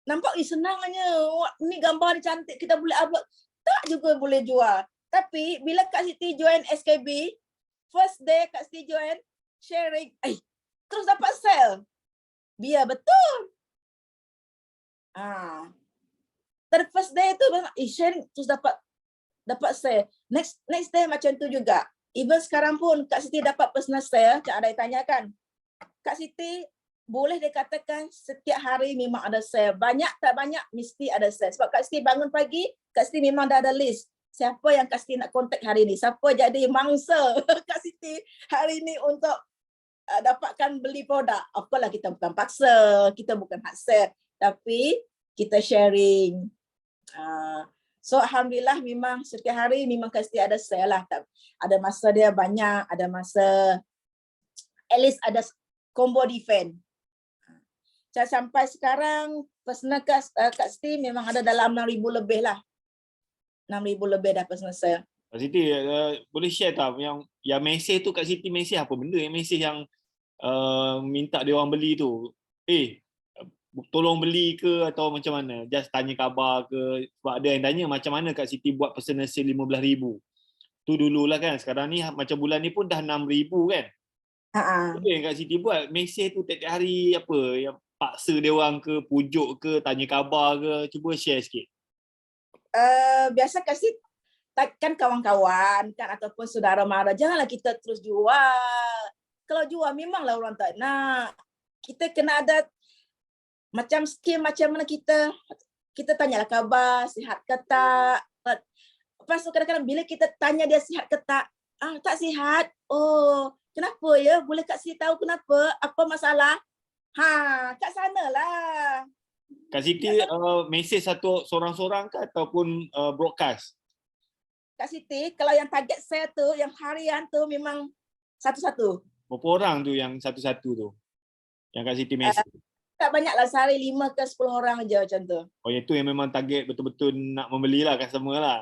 Nampak senangnya, ni gambar ni cantik, kita boleh upload. Tak juga boleh jual. Tapi bila Kak Siti join SKB, first day Kak Siti join, sharing, terus dapat sell. Biar betul. First day tu sharing terus dapat sale. Next day macam tu juga. Even sekarang pun Kak Siti dapat personal sale, Cak Adai tanyakan. Kak Siti boleh dikatakan setiap hari memang ada sale. Banyak tak banyak mesti ada sale. Sebab Kak Siti bangun pagi, Kak Siti memang dah ada list. Siapa yang Kak Siti nak contact hari ni? Siapa jadi mangsa Kak Siti hari ni untuk dapatkan beli produk. Apalah, kita bukan paksa, kita bukan hard sell, tapi kita sharing. So alhamdulillah memang setiap hari memang Kak Siti ada sale lah. Ada masa dia banyak, ada masa at least ada combo defend. Sampai sekarang personal Kak Siti memang ada dalam 6,000 lebih lah. 6,000 lebih dah personal sale. Kak Siti boleh share tak yang mesej tu Kak Siti mesej apa benda yang mesej yang minta dia orang beli tu? Tolong beli ke atau macam mana? Just tanya khabar ke? Sebab ada yang tanya macam mana Kak Siti buat personal sale 15,000. Tu dululah kan. Sekarang ni macam bulan ni pun dah 6,000 kan? Apa yang Kak Siti buat? Mesej tu tiap-tiap hari apa? Yang paksa dia orang ke, pujuk ke, tanya khabar ke? Cuba share sikit. Biasa Kak Siti kan kawan-kawan kan ataupun saudara mara, janganlah kita terus jual. Kalau jual memanglah orang tak nak. Kita kena ada macam skim macam mana kita tanyalah khabar, sihat ke tak. Lepas tu kadang-kadang bila kita tanya dia sihat ke tak, tak sihat. Oh, kenapa ya? Boleh Kak Siti tahu kenapa? Apa masalah? Kat sanalah. Kak Siti mesej seorang-seorang ke ataupun broadcast? Kak Siti, kalau yang target saya tu, yang harian tu memang satu-satu. Berapa orang tu yang satu-satu tu? Yang Kak Siti mesej? Tak banyaklah, sehari 5 ke 10 orang je macam tu. Oh, yang tu yang memang target betul-betul nak membeli lah, customer lah.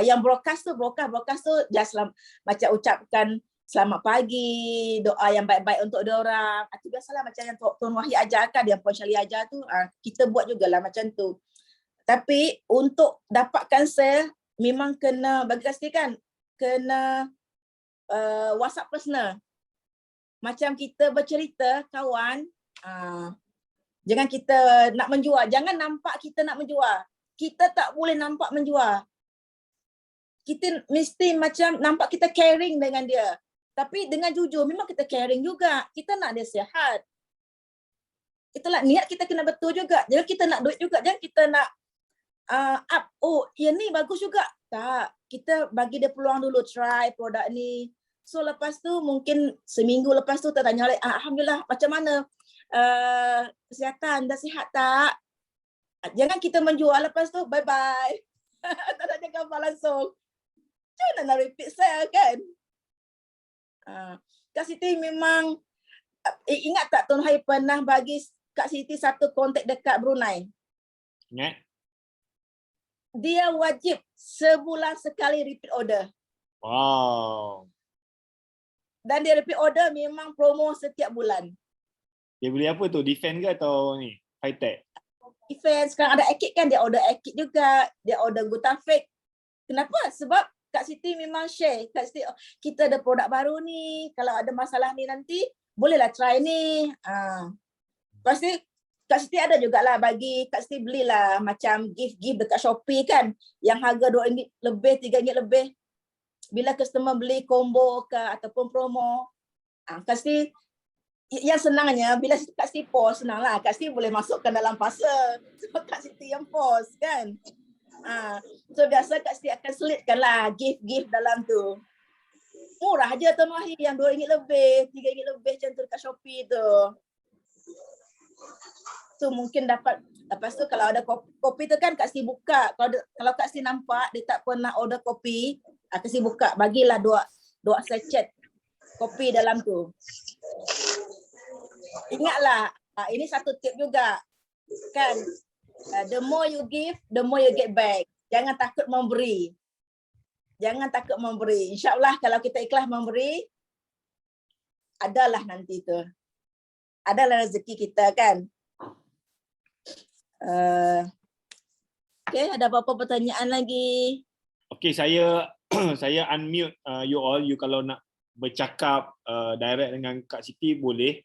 Yang broadcast tu just macam ucapkan selamat pagi, doa yang baik-baik untuk diorang. Itu biasalah macam yang Tuan Wahid ajarkan, yang Puan Shirley ajar tu, kita buat jugalah macam tu. Tapi untuk dapatkan sale, memang kena, bagi Kak Siti kan, kena WhatsApp personal. Macam kita bercerita, kawan, jangan kita nak menjual. Jangan nampak kita nak menjual. Kita tak boleh nampak menjual. Kita mesti macam nampak kita caring dengan dia. Tapi dengan jujur, memang kita caring juga. Kita nak dia sihat. Itulah niat kita kena betul juga. Jangan kita nak duit juga. Jangan kita nak up. Oh, yang ni bagus juga. Tak. Kita bagi dia peluang dulu. Try produk ni. So lepas tu mungkin seminggu lepas tu kita tanya lagi, alhamdulillah macam mana kesihatan, dah sihat tak? Jangan kita menjual lepas tu bye bye. Tak ada gambar langsung. Macam nak repeat saya kan? Kak Siti memang ingat tak Tuan Wahid pernah bagi Kak Siti satu kontak dekat Brunei? Ingat? Dia wajib sebulan sekali repeat order. Wow. Dan dia repeat order memang promo setiap bulan. Dia beli apa tu? Defend ke atau ni? High tech? Defend. Sekarang ada Akid kan, dia order Akid juga. Dia order Gutafik. Kenapa? Sebab Kak Siti memang share. Kak Siti, "Oh, kita ada produk baru ni. Kalau ada masalah ni nanti, bolehlah try ni." Pasti Kak Siti ada jugalah bagi, Kak Siti belilah macam gift-gift dekat Shopee kan. Yang harga RM2 lebih, RM3 lebih. Bila customer beli combo ke ataupun promo, Kak Siti, yang senangnya bila Kak Siti post, senanglah. Kak Siti boleh masukkan dalam parcel. Sebab Kak Siti yang post kan. So biasa Kak Siti akan selitkanlah gift-gift dalam tu. Murah je Tuan Wahid, yang RM2 lebih, RM3 lebih macam tu dekat Shopee tu. So mungkin dapat, lepas tu kalau ada kopi tu kan Kak Siti buka. Kalau Kak Siti nampak dia tak pernah order kopi, Kak Siti buka, bagilah dua sachet kopi dalam tu. Ingatlah, ini satu tip juga kan. The more you give, the more you get back. Jangan takut memberi. Jangan takut memberi. InsyaAllah kalau kita ikhlas memberi, adalah nanti tu. Adalah rezeki kita kan. Okay, ada apa-apa pertanyaan lagi? Okay, saya saya unmute you all. You kalau nak bercakap direct dengan Kak Siti boleh.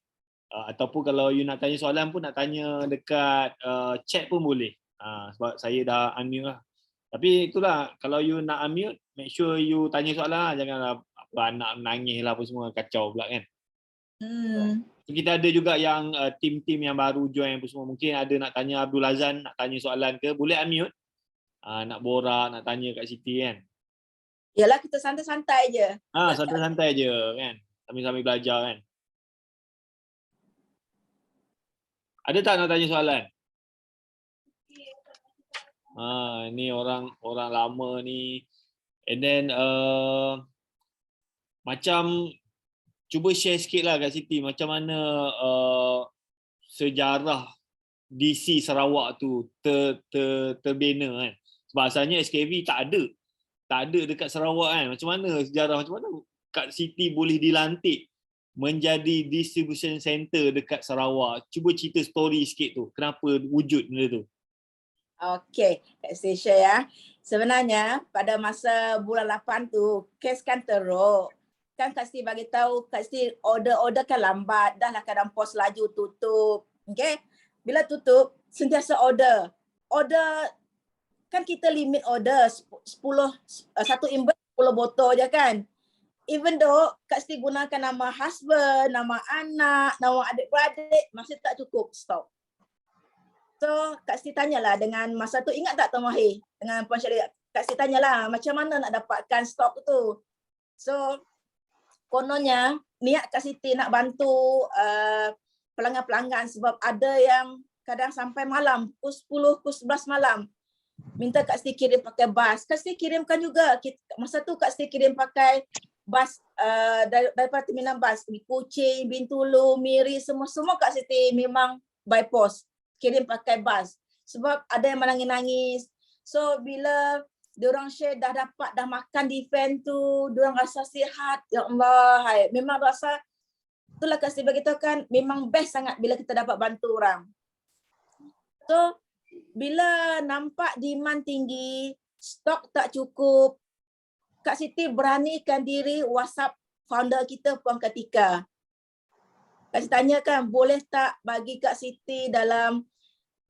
Ataupun kalau you nak tanya soalan pun, nak tanya dekat chat pun boleh. Sebab saya dah unmute lah. Tapi itulah, kalau you nak unmute, make sure you tanya soalan lah. Janganlah apa anak menangis lah apa semua, kacau pula kan. Kita ada juga yang tim-tim yang baru join apa semua. Mungkin ada nak tanya Abdul Azan, nak tanya soalan ke, boleh unmute. Nak borak, nak tanya Kak Siti kan. Yalah, kita santai-santai je. Santai-santai je kan. Sambil-sambil belajar kan. Ada tak nak tanya soalan? Ni orang lama ni. And then macam cuba share sikit lah Kak Siti, macam mana sejarah DC Sarawak tu terbina kan. Sebab asalnya SKV tak ada dekat Sarawak kan. Macam mana sejarah, macam mana Kak Siti boleh dilantik menjadi distribution center dekat Sarawak? Cuba cerita story sikit tu. Kenapa wujud benda tu? Okey, Kak Siti share ya. Sebenarnya pada masa bulan 8 tu, kes kan teruk. Kan Kak Siti bagi tahu, Kak Siti order kan lambat. Dah lah kadang pos laju tutup. Okey. Bila tutup, sentiasa order. Order kan kita limit order 1 inbox 10 botol je kan. Even though Kak Siti gunakan nama husband, nama anak, nama adik-beradik, masih tak cukup stok. So Kak Siti tanyalah dengan masa tu, ingat tak Tuan Wahid? Dengan Puan Syariah, Kak Siti tanyalah macam mana nak dapatkan stok tu. So kononnya niat Kak Siti nak bantu pelanggan-pelanggan, sebab ada yang kadang sampai malam, pukul 10, pukul 11 malam. Minta Kak Siti kirim pakai bas. Kak Siti kirimkan juga. Masa tu Kak Siti kirim pakai bas daripada terminal bas. Kuching, Bintulu, Miri, semua Kak Siti memang by post. Kirim pakai bas. Sebab ada yang menangis-nangis. So bila diorang share dah makan di event tu, diorang rasa sihat. Ya Allah, memang rasa, itulah Kak Siti beritahu kan, memang best sangat bila kita dapat bantu orang. So bila nampak demand tinggi, stok tak cukup, Kak Siti beranikan diri WhatsApp founder kita Puan Katika. Kak Siti tanyakan, boleh tak bagi Kak Siti dalam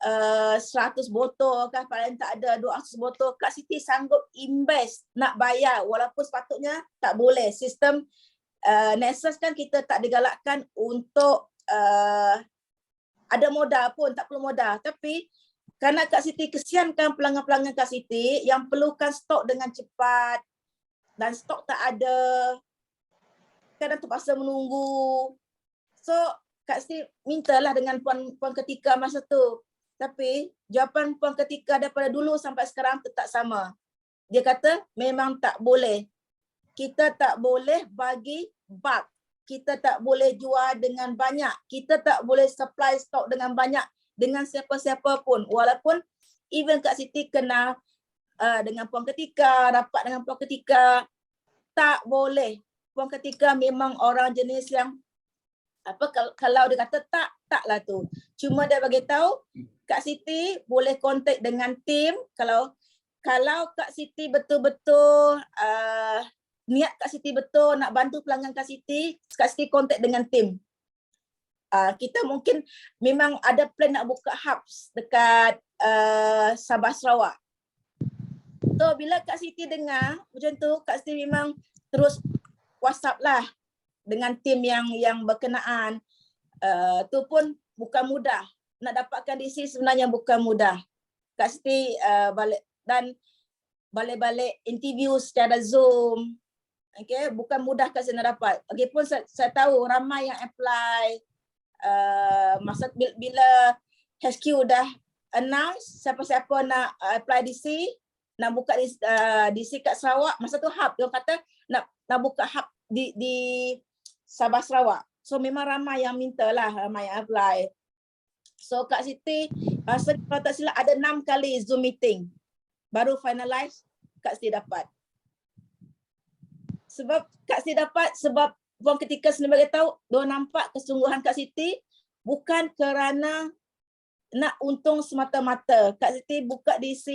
100 botol kan, paling tak ada 200 botol. Kak Siti sanggup invest, nak bayar walaupun sepatutnya tak boleh. Sistem Nexus kan kita tak digalakkan untuk ada modal pun, tak perlu modal. Tapi kerana Kak Siti kesiankan pelanggan-pelanggan Kak Siti yang perlukan stok dengan cepat dan stok tak ada, kadang terpaksa menunggu. So Kak Siti mintalah dengan Puan Katika masa tu. Tapi jawapan Puan Katika daripada dulu sampai sekarang tetap sama. Dia kata memang tak boleh. Kita tak boleh bagi bulk. Kita tak boleh jual dengan banyak. Kita tak boleh supply stok dengan banyak dengan siapa-siapa pun. Walaupun even Kak Siti kenal dengan Puan Katika, rapat dengan Puan Katika, tak boleh. Puan Katika memang orang jenis yang kalau dia kata taklah tu. Cuma dia bagi tahu Kak Siti boleh kontak dengan tim. Kalau kalau Kak Siti betul-betul niat Kak Siti betul nak bantu pelanggan Kak Siti kontak dengan tim. Kita mungkin memang ada plan nak buka hubs dekat Sabah Sarawak. So bila Kak Siti dengar macam tu, Kak Siti memang terus WhatsApp lah dengan tim yang berkenaan. Tu pun bukan mudah. Nak dapatkan DC sebenarnya bukan mudah. Kak Siti balik dan balik-balik interview secara Zoom. Okay, bukan mudah Kak Siti nak dapat. Lagipun saya tahu ramai yang apply. Masa bila HQ dah announce siapa-siapa nak apply DC, nak buka DC kat Sarawak, masa tu hub dia kata nak buka hub di Sabah Sarawak. So memang ramai yang minta lah, ramai yang apply. So Kak Siti rasa kalau tak silap ada 6 kali Zoom meeting baru finalize Kak Siti dapat. Sebab Kak Siti dapat sebab buang ketika sendiri bagi tahu, dia nampak kesungguhan Kak Siti bukan kerana nak untung semata-mata. Kak Siti buka DC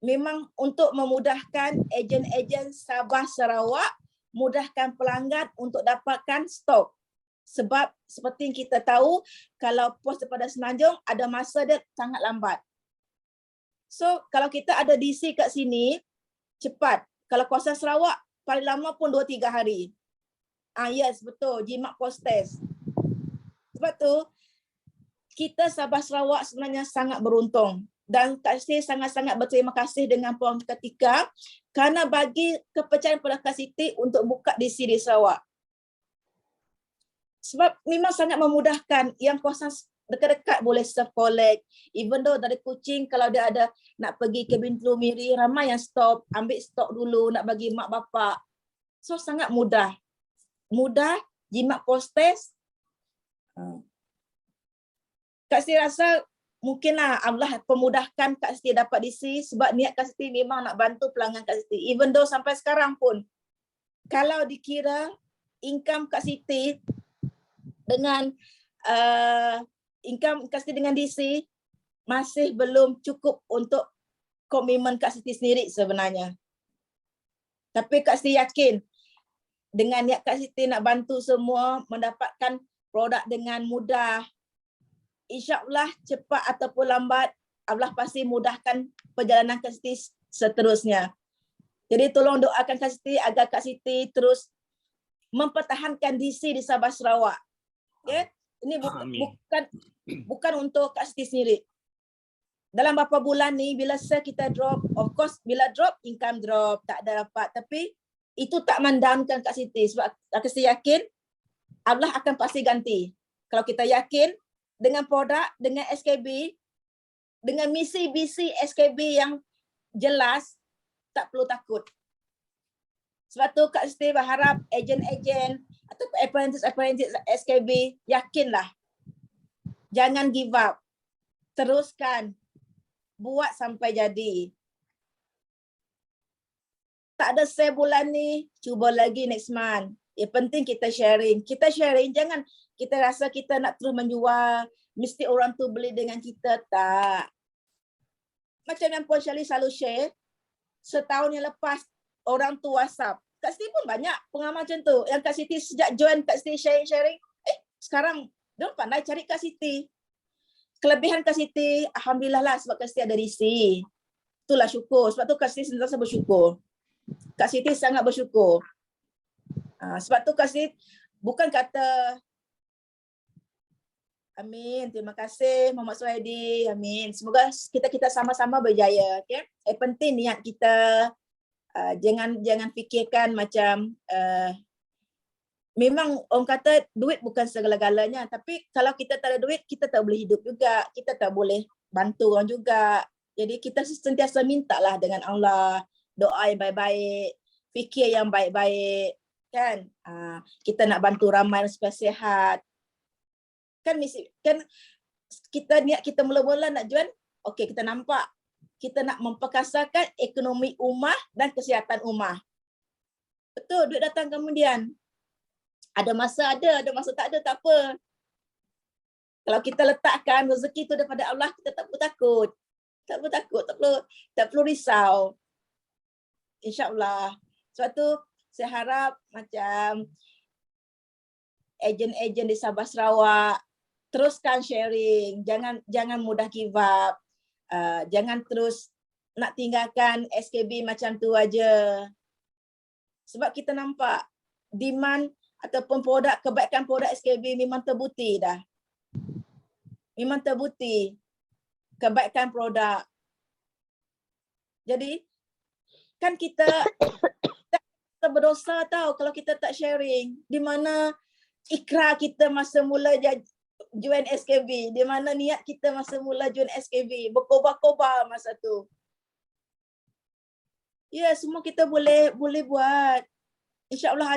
memang untuk memudahkan ejen-ejen Sabah Sarawak, mudahkan pelanggan untuk dapatkan stok. Sebab seperti yang kita tahu, kalau pos daripada Semenanjung ada masa dia sangat lambat. So kalau kita ada DC kat sini, cepat. Kalau kawasan Sarawak, paling lama pun 2-3 hari. Yes, betul. Jimat post test. Sebab tu, kita Sabah Sarawak sebenarnya sangat beruntung. Dan Kak Siti sangat-sangat berterima kasih dengan Puan Ketika kerana bagi kepercayaan pada Kak Siti untuk buka DC di Sarawak. Sebab memang sangat memudahkan. Yang kawasan dekat-dekat boleh self-collect. Even though dari Kuching, kalau dia ada nak pergi ke Bintulu Miri, ramai yang stop, ambil stok dulu, nak bagi mak bapak. So sangat mudah. Mudah, jimat post test. Kak Siti rasa mungkinlah Allah pemudahkan Kak Siti dapat DC sebab niat Kak Siti memang nak bantu pelanggan Kak Siti. Even though sampai sekarang pun, kalau dikira income Kak Siti dengan income Kak Siti dengan DC masih belum cukup untuk komitmen Kak Siti sendiri sebenarnya. Tapi Kak Siti yakin dengan niat Kak Siti nak bantu semua mendapatkan produk dengan mudah, InsyaAllah cepat ataupun lambat, Allah pasti mudahkan perjalanan Kak Siti seterusnya. Jadi tolong doakan Kak Siti agar Kak Siti terus mempertahankan DC di Sabah Sarawak. Okay? Ini bukan untuk Kak Siti sendiri. Dalam beberapa bulan ni bila kita drop, of course bila drop, income drop, tak ada dapat. Tapi itu tak mendownkan Kak Siti sebab Kak Siti yakin Allah akan pasti ganti. Kalau kita yakin dengan produk, dengan SKB, dengan misi visi SKB yang jelas, tak perlu takut. Sebab tu Kak Siti berharap ejen-ejen atau apprentice SKB, yakinlah. Jangan give up. Teruskan. Buat sampai jadi. Tak ada sale bulan ni, cuba lagi next month. Yang penting kita sharing. Kita sharing, jangan kita rasa kita nak terus menjual, mesti orang tu beli dengan kita. Tak. Macam yang Puan Syali selalu share, setahun yang lepas orang tu WhatsApp. Kak Siti pun banyak pengalaman macam tu. Yang Kak Siti sejak join Kak Siti sharing, sekarang dia pandai cari Kak Siti. Kelebihan Kak Siti, alhamdulillah lah sebab Kak Siti ada DC. Itulah syukur. Sebab tu Kak Siti sentiasa bersyukur. Kak Siti sangat bersyukur. Sebab tu Kak Siti bukan kata amin, terima kasih Muhammad Suhaidi, amin. Semoga kita sama-sama berjaya. Okay? Penting niat kita. Jangan fikirkan macam memang orang kata duit bukan segala-galanya, tapi kalau kita tak ada duit, kita tak boleh hidup juga, kita tak boleh bantu orang juga. Jadi kita sentiasa mintalah dengan Allah, doa yang baik-baik, fikir yang baik-baik, kan? Kita nak bantu ramai supaya sihat. Kan kita niat kita mula-mula nak jual, okey kita nampak kita nak memperkasakan ekonomi ummah dan kesihatan ummah. Betul, duit datang kemudian. Ada masa tak ada, tak apa. Kalau kita letakkan rezeki itu daripada Allah, kita tak perlu takut. Tak perlu takut, tak perlu risau. InsyaAllah. Sebab tu saya harap macam ejen-ejen di Sabah Sarawak teruskan sharing, jangan mudah give up. Jangan terus nak tinggalkan SKB macam tu aja. Sebab kita nampak demand ataupun kebaikan produk SKB memang terbukti dah. Memang terbukti kebaikan produk. Jadi kan kita berdosa tahu kalau kita tak sharing. Di mana ikrar kita masa mula join SKB, di mana niat kita masa mula join SKB, berkobar-kobar masa tu. Ya, semua kita boleh buat. InsyaAllah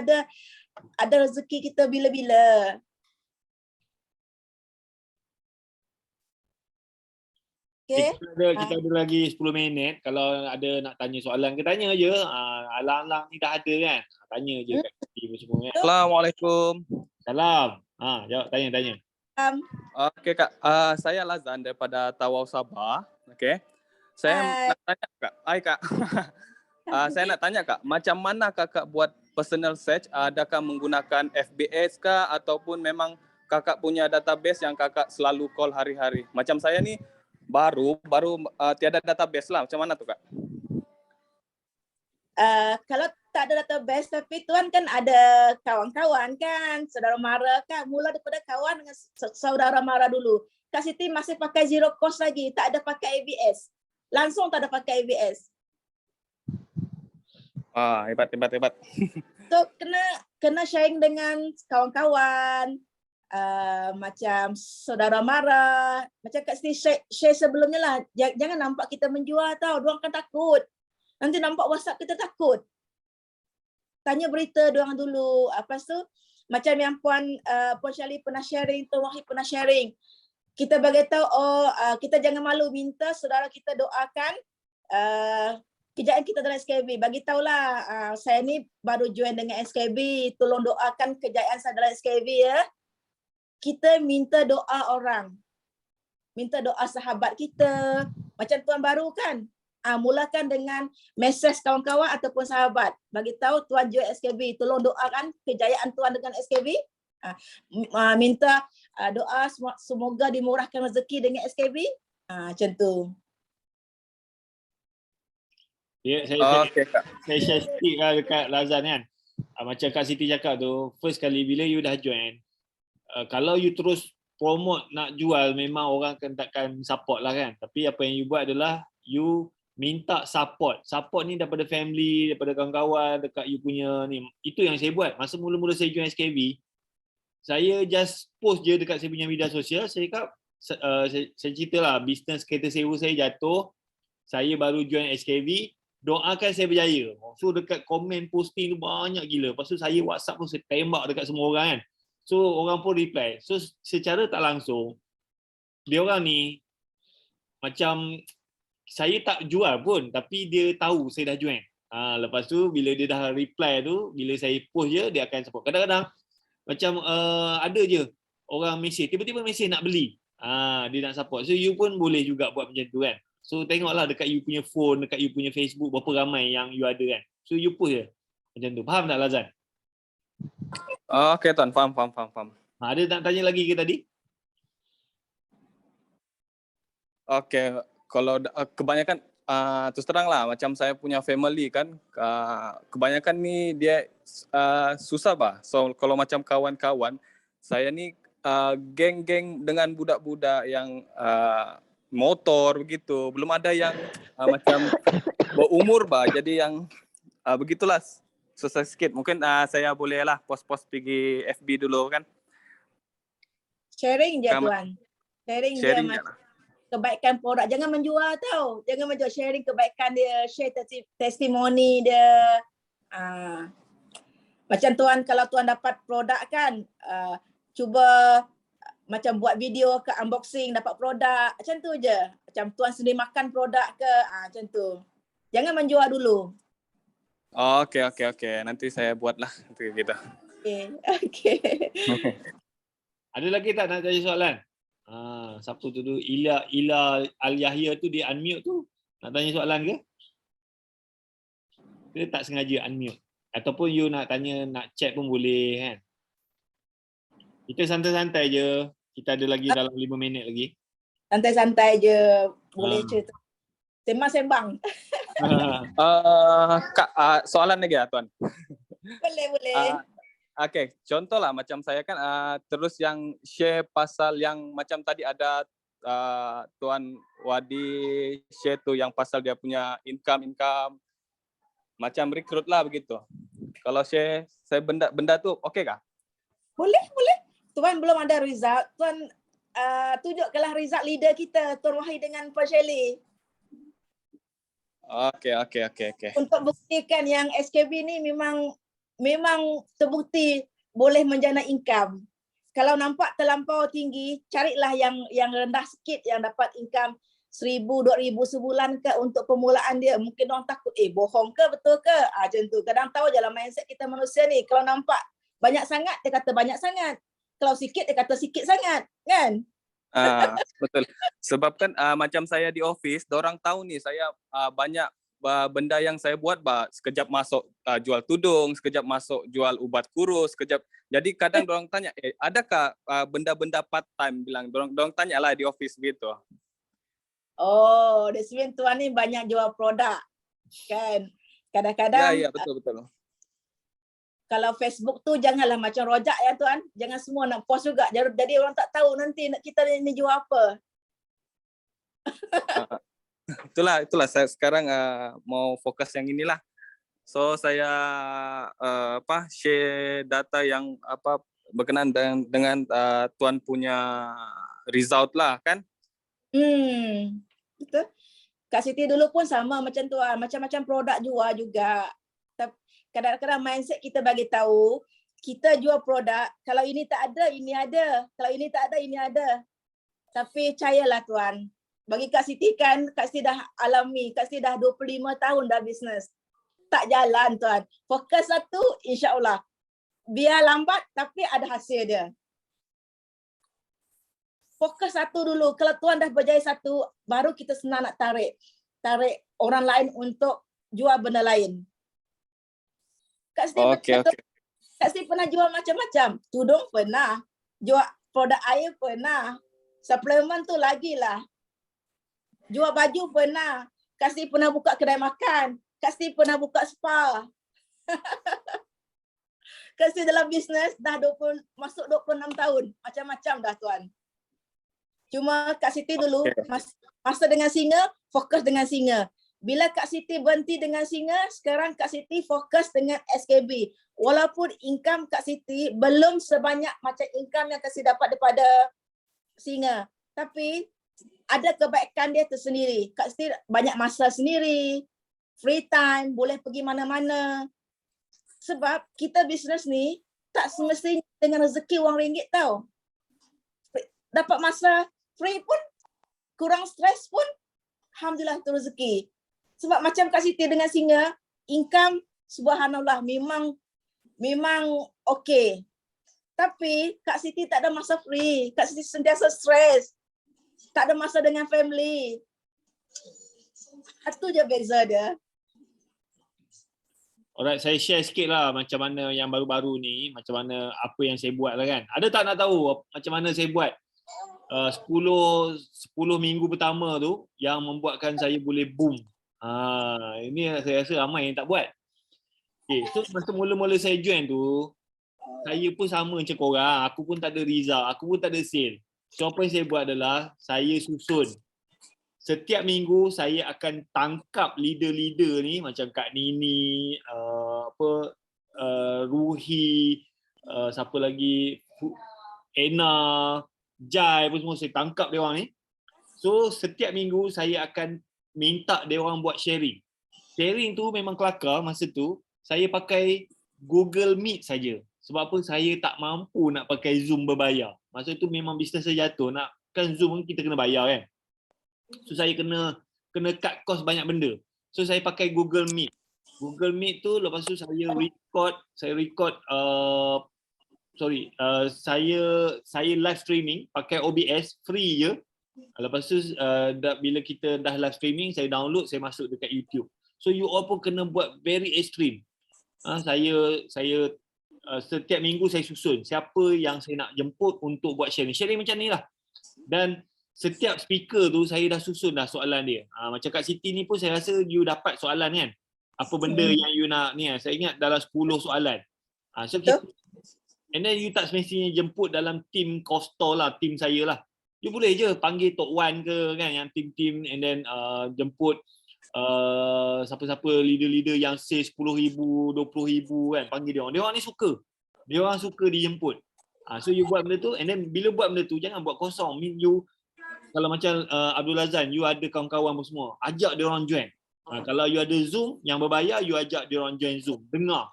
ada rezeki kita bila-bila. Okay. Kita ada lagi 10 minit. Kalau ada nak tanya soalan ke, tanya je. Alang-alang ni dah ada kan. Tanya je kat sini semua kan. Assalamualaikum. Salam. Jawab, tanya. Okey Kak, saya Lazan daripada Tawau Sabah. Okey. Saya nak tanya Kak. Hai Kak. Saya nak tanya Kak, macam mana Kakak buat personal search? Adakah menggunakan FBS kah ataupun memang Kakak punya database yang Kakak selalu call hari-hari? Macam saya ni baru tiada database lah. Macam mana tu Kak? Kalau tak ada database, tapi Tuan kan ada kawan-kawan kan, saudara mara kan, mula daripada kawan dengan saudara mara dulu. Kak Siti masih pakai zero cost lagi, tak ada pakai ABS. Langsung tak ada pakai ABS. Hebat. So kena sharing dengan kawan-kawan, macam saudara mara, macam Kak Siti share sebelumnya lah. Jangan nampak kita menjual tau, diorang kan takut. Nanti nampak WhatsApp kita takut. Tanya berita diorang dulu. Lepas tu macam yang Puan Syali pernah sharing, Tuan Wahid pernah sharing. Kita bagi tahu, kita jangan malu minta saudara kita doakan kejayaan kita dalam SKB. Bagi tahulah, saya ni baru join dengan SKB, tolong doakan kejayaan saya dalam SKB ya. Kita minta doa orang. Minta doa sahabat kita. Macam Tuan baru kan? Mulakan dengan mesej kawan-kawan ataupun sahabat. Bagi tahu Tuan join SKB, tolong doakan kejayaan Tuan dengan SKB. Minta doa semoga dimurahkan rezeki dengan SKB. Macam tu. Ya, saya share sikit dekat Lazan kan. Macam Kak Siti cakap tu, first kali bila you dah join, kalau you terus promote nak jual, memang orang takkan support lah kan. Tapi apa yang you buat adalah you minta support. Support ni daripada family, daripada kawan-kawan, dekat you punya ni. Itu yang saya buat. Masa mula-mula saya join SKB, saya just post je dekat saya punya media sosial. Saya cakap, saya cerita lah, bisnes kereta sewa saya jatuh, saya baru join SKB, doakan saya berjaya. So dekat komen posting tu banyak gila. Lepas tu saya WhatsApp pun saya tembak dekat semua orang kan. So orang pun reply. So secara tak langsung, dia orang ni macam saya tak jual pun, tapi dia tahu saya dah join. Lepas tu bila dia dah reply tu, bila saya post je, dia akan support. Kadang-kadang macam ada je orang mesej, tiba-tiba mesej nak beli. Dia nak support. So you pun boleh juga buat macam tu kan. So tengoklah dekat you punya phone, dekat you punya Facebook, berapa ramai yang you ada kan. So you post je macam tu. Faham tak Lazan? Okey Tuan, faham. Ada nak tanya lagi ke tadi? Okey, kalau kebanyakan terus terang lah, macam saya punya family kan, kebanyakan ni dia susah bah. So kalau macam kawan-kawan, saya ni geng-geng dengan budak-budak yang motor begitu, belum ada yang macam berumur bah. Jadi yang begitulah, susah sikit. Mungkin saya boleh lah post-post pergi FB dulu kan. Sharing je Tuan. Sharing je kebaikan produk. Jangan menjual tau. Jangan menjual, sharing kebaikan dia, share testimoni dia. Macam Tuan, kalau Tuan dapat produk kan, cuba macam buat video ke unboxing, dapat produk. Macam tu je. Macam Tuan sendiri makan produk ke, macam tu. Jangan menjual dulu. Okey. Nanti saya buatlah gitu. Okey. Ada lagi tak nak tanya soalan? Siapa tu tu? Ila Al-Yahya tu dia unmute tu. Nak tanya soalan ke? Dia tak sengaja unmute. Ataupun you nak tanya, nak chat pun boleh kan. Kita santai-santai je. Kita ada lagi dalam 5 minit lagi. Santai-santai je, boleh Ah. cerita. Sembang-sembang. Kak, soalan lagi ya Tuan. Boleh. Okay, contoh lah macam saya kan terus yang share pasal yang macam tadi ada Tuan Wadi share tu yang pasal dia punya income macam rekrut lah begitu. Kalau share saya benda tu okey kah? Boleh. Tuan belum ada result. Tuan tunjukkanlah result leader kita, Tuan Wahid dengan Puan Shirley. Okey. Untuk buktikan yang SKB ni memang terbukti boleh menjana income. Kalau nampak terlampau tinggi, carilah yang rendah sikit yang dapat income 1,000, 2,000 sebulan ke untuk permulaan dia. Mungkin orang takut, bohong ke betul ke? Macam tu. Kadang tahu je lah mindset kita manusia ni. Kalau nampak banyak sangat, dia kata banyak sangat. Kalau sikit, dia kata sikit sangat. Kan? Betul. Sebab kan macam saya di office, dorang tahu ni saya banyak benda yang saya buat, sekejap masuk jual tudung, sekejap masuk jual ubat kurus, sekejap. Jadi kadang dorang tanya, adakah benda-benda part time? Bilang dorang tanya lah di office gitu. Oh, that's mean Tuan ni banyak jual produk. Kan? Kadang-kadang Ya, betul. kalau Facebook tu janganlah macam rojak ya Tuan. Jangan semua nak post juga. Jadi orang tak tahu nanti kita ni jual apa. Itulah saya sekarang mau fokus yang inilah. So saya share data yang berkenaan dengan Tuan punya result lah kan. Betul. Kak Siti dulu pun sama macam Tuan. Macam-macam produk jual juga. Kadang-kadang mindset kita bagi tahu, kita jual produk, kalau ini tak ada, ini ada. Kalau ini tak ada, ini ada. Tapi percayalah Tuan. Bagi Kak Siti kan, Kak Siti dah alami, Kak Siti dah 25 tahun dah bisnes. Tak jalan Tuan. Fokus satu, insya-Allah. Biar lambat tapi ada hasil dia. Fokus satu dulu. Kalau Tuan dah berjaya satu, baru kita senang nak tarik orang lain untuk jual benda lain. Kak Siti Kak Siti pernah jual macam-macam. Tudung pernah, jual produk air pernah, suplemen tu lagilah. Jual baju pernah. Kak Siti pernah buka kedai makan. Kak Siti pernah buka spa. Kak Siti dalam bisnes dah masuk 26 tahun. Macam-macam dah Tuan. Cuma Kak Siti dulu masa dengan singa, fokus dengan singa. Bila Kak Siti berhenti dengan singa, sekarang Kak Siti fokus dengan SKB. Walaupun income Kak Siti belum sebanyak macam income yang Kak Siti dapat daripada singa. Tapi ada kebaikan dia tersendiri. Kak Siti banyak masa sendiri, free time, boleh pergi mana-mana. Sebab kita bisnes ni tak semestinya dengan rezeki wang ringgit tau. Dapat masa free pun, kurang stres pun, alhamdulillah tu rezeki. Sebab macam Kak Siti dengan singa, income subhanallah memang okey. Tapi Kak Siti tak ada masa free. Kak Siti sentiasa stres. Tak ada masa dengan family. Itu je beza dia. Alright, saya share sikit lah macam mana yang baru-baru ni, macam mana apa yang saya buat lah kan. Ada tak nak tahu macam mana saya buat 10 minggu pertama tu yang membuatkan saya boleh boom. Ini saya rasa ramai yang tak buat. Okay, so masa mula-mula saya join tu, saya pun sama macam korang. Aku pun tak ada result, aku pun tak ada sale. So apa yang saya buat adalah, saya susun. Setiap minggu saya akan tangkap leader-leader ni macam Kak Nini, Ruhi, siapa lagi, Ena, Jai pun semua saya tangkap dia orang ni. So setiap minggu saya akan minta dia orang buat sharing. Sharing tu memang kelakar masa tu, saya pakai Google Meet saja. Sebab apa? Saya tak mampu nak pakai Zoom berbayar. Masa tu memang bisnes saya jatuh. Nak kan Zoom kita kena bayar kan. So saya kena cut cost banyak benda. So saya pakai Google Meet. Google Meet tu lepas tu saya live streaming pakai OBS free je. Lepas tu bila kita dah live streaming, saya download, saya masuk dekat YouTube. So you all pun kena buat very extreme. Saya setiap minggu saya susun siapa yang saya nak jemput untuk buat sharing. Sharing macam ni lah. Dan setiap speaker tu saya dah susun dah soalan dia. Macam Kak Siti ni pun saya rasa you dapat soalan kan. Apa benda yang you nak ni, saya ingat dalam 10 soalan. So kita, and then you tak semestinya jemput dalam tim Costa lah, tim saya lah. You boleh je panggil top 1 ke kan, yang tim-tim, and then jemput siapa-siapa leader-leader yang say 10,000, 20,000 kan, panggil dia orang. Dia orang ni suka. Dia orang suka dijemput. So you buat benda tu, and then bila buat benda tu jangan buat kosong. Mean you, kalau macam Abdul Azan, you ada kawan-kawan semua, ajak dia orang join. Kalau you ada Zoom yang berbayar, you ajak dia orang join Zoom. Dengar.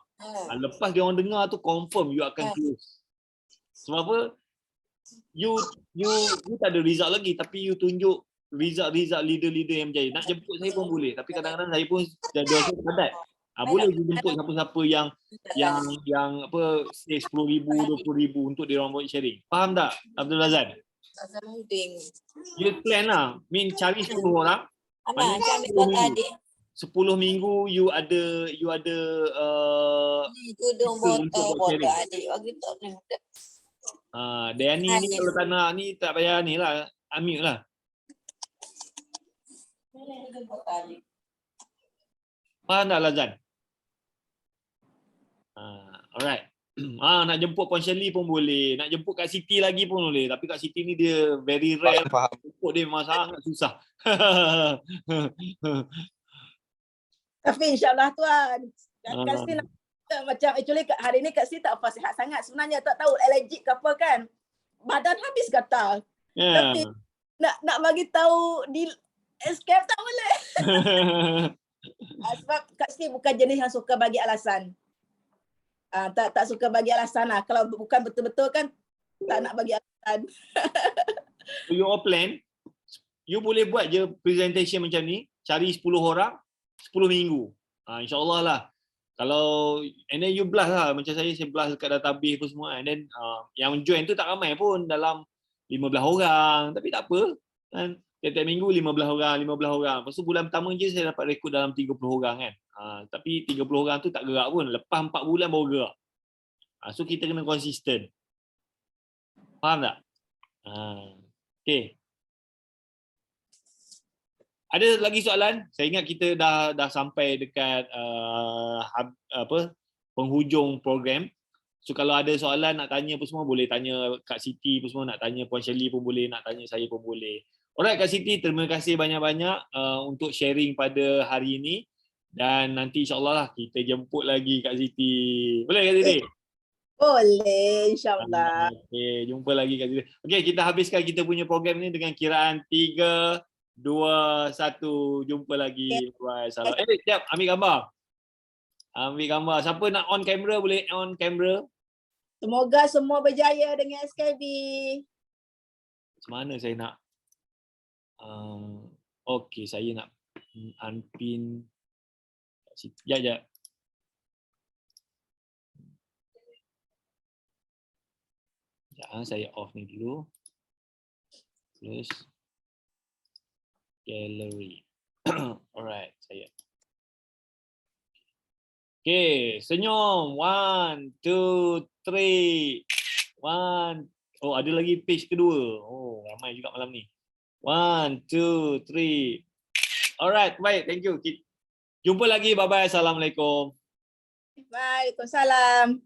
Lepas dia orang dengar tu, confirm you akan close. Sebab apa? You tak ada result lagi, tapi you tunjuk result leader-leader yang berjaya. Nak jemput saya pun boleh, tapi kadang-kadang saya pun dah rasa padat. Boleh jemput siapa-siapa yang apa, say 10,000, 20,000 untuk dia orang buat sharing. Faham tak, Abdul Azan? You plan lah. Cari 10 orang. 10 minggu you ada Dani ni kalau tak nak ni tak payah ni lah, unmute lah. Faham tak Lazan? Alright. Nak jemput Puan Shirley pun boleh, nak jemput Kak Siti lagi pun boleh, tapi Kak Siti ni dia very rare. Faham. Jemput dia memang sangat susah. Tapi insyaAllah Tuan. Kak Siti macam actually hari ni Kak Siti tak apa sihat sangat. Sebenarnya tak tahu allergic ke apa kan. Badan habis kata. Tapi nak bagi tahu di escape tak boleh. Sebab Kak Siti bukan jenis yang suka bagi alasan. Tak suka bagi alasan lah. Kalau bukan betul-betul kan tak nak bagi alasan. Your plan, you boleh buat je presentation macam ni, cari 10 orang, 10 minggu. InsyaAllah lah. Kalau, and then you blast lah. Macam saya blast dekat database pun semua. And then yang join tu tak ramai pun, dalam 15 orang. Tapi tak apa. Kan? Tiap-tiap minggu 15 orang. Lepas tu bulan pertama je saya dapat rekod dalam 30 orang kan. Tapi 30 orang tu tak gerak pun. Lepas 4 bulan baru gerak. So kita kena konsisten. Faham tak? Okay. Ada lagi soalan? Saya ingat kita dah sampai dekat penghujung program. So kalau ada soalan nak tanya apa semua boleh tanya Kak Siti apa semua, nak tanya Puan Shirley pun boleh, nak tanya saya pun boleh. Alright Kak Siti, terima kasih banyak-banyak untuk sharing pada hari ini, dan nanti insyaAllah lah kita jemput lagi Kak Siti. Boleh Kak Siti? Boleh, insyaAllah. Okay, jumpa lagi Kak Siti. Okay, kita habiskan kita punya program ni dengan kiraan 3, 2, 1. Jumpa lagi. Bye. Salam. Sekejap, ambil gambar. Siapa nak on kamera boleh on kamera. Semoga semua berjaya dengan SKB. Macam mana saya nak okey, saya nak unpin. Sekejap. Saya off ni dulu. Terus gallery. Alright, saya. Okay, senyum. 1, 2, 3. 1. Oh, ada lagi page kedua. Oh, ramai juga malam ni. 1, 2, 3. Alright, baik. Thank you. Jumpa lagi. Bye-bye. Assalamualaikum. Waalaikumsalam.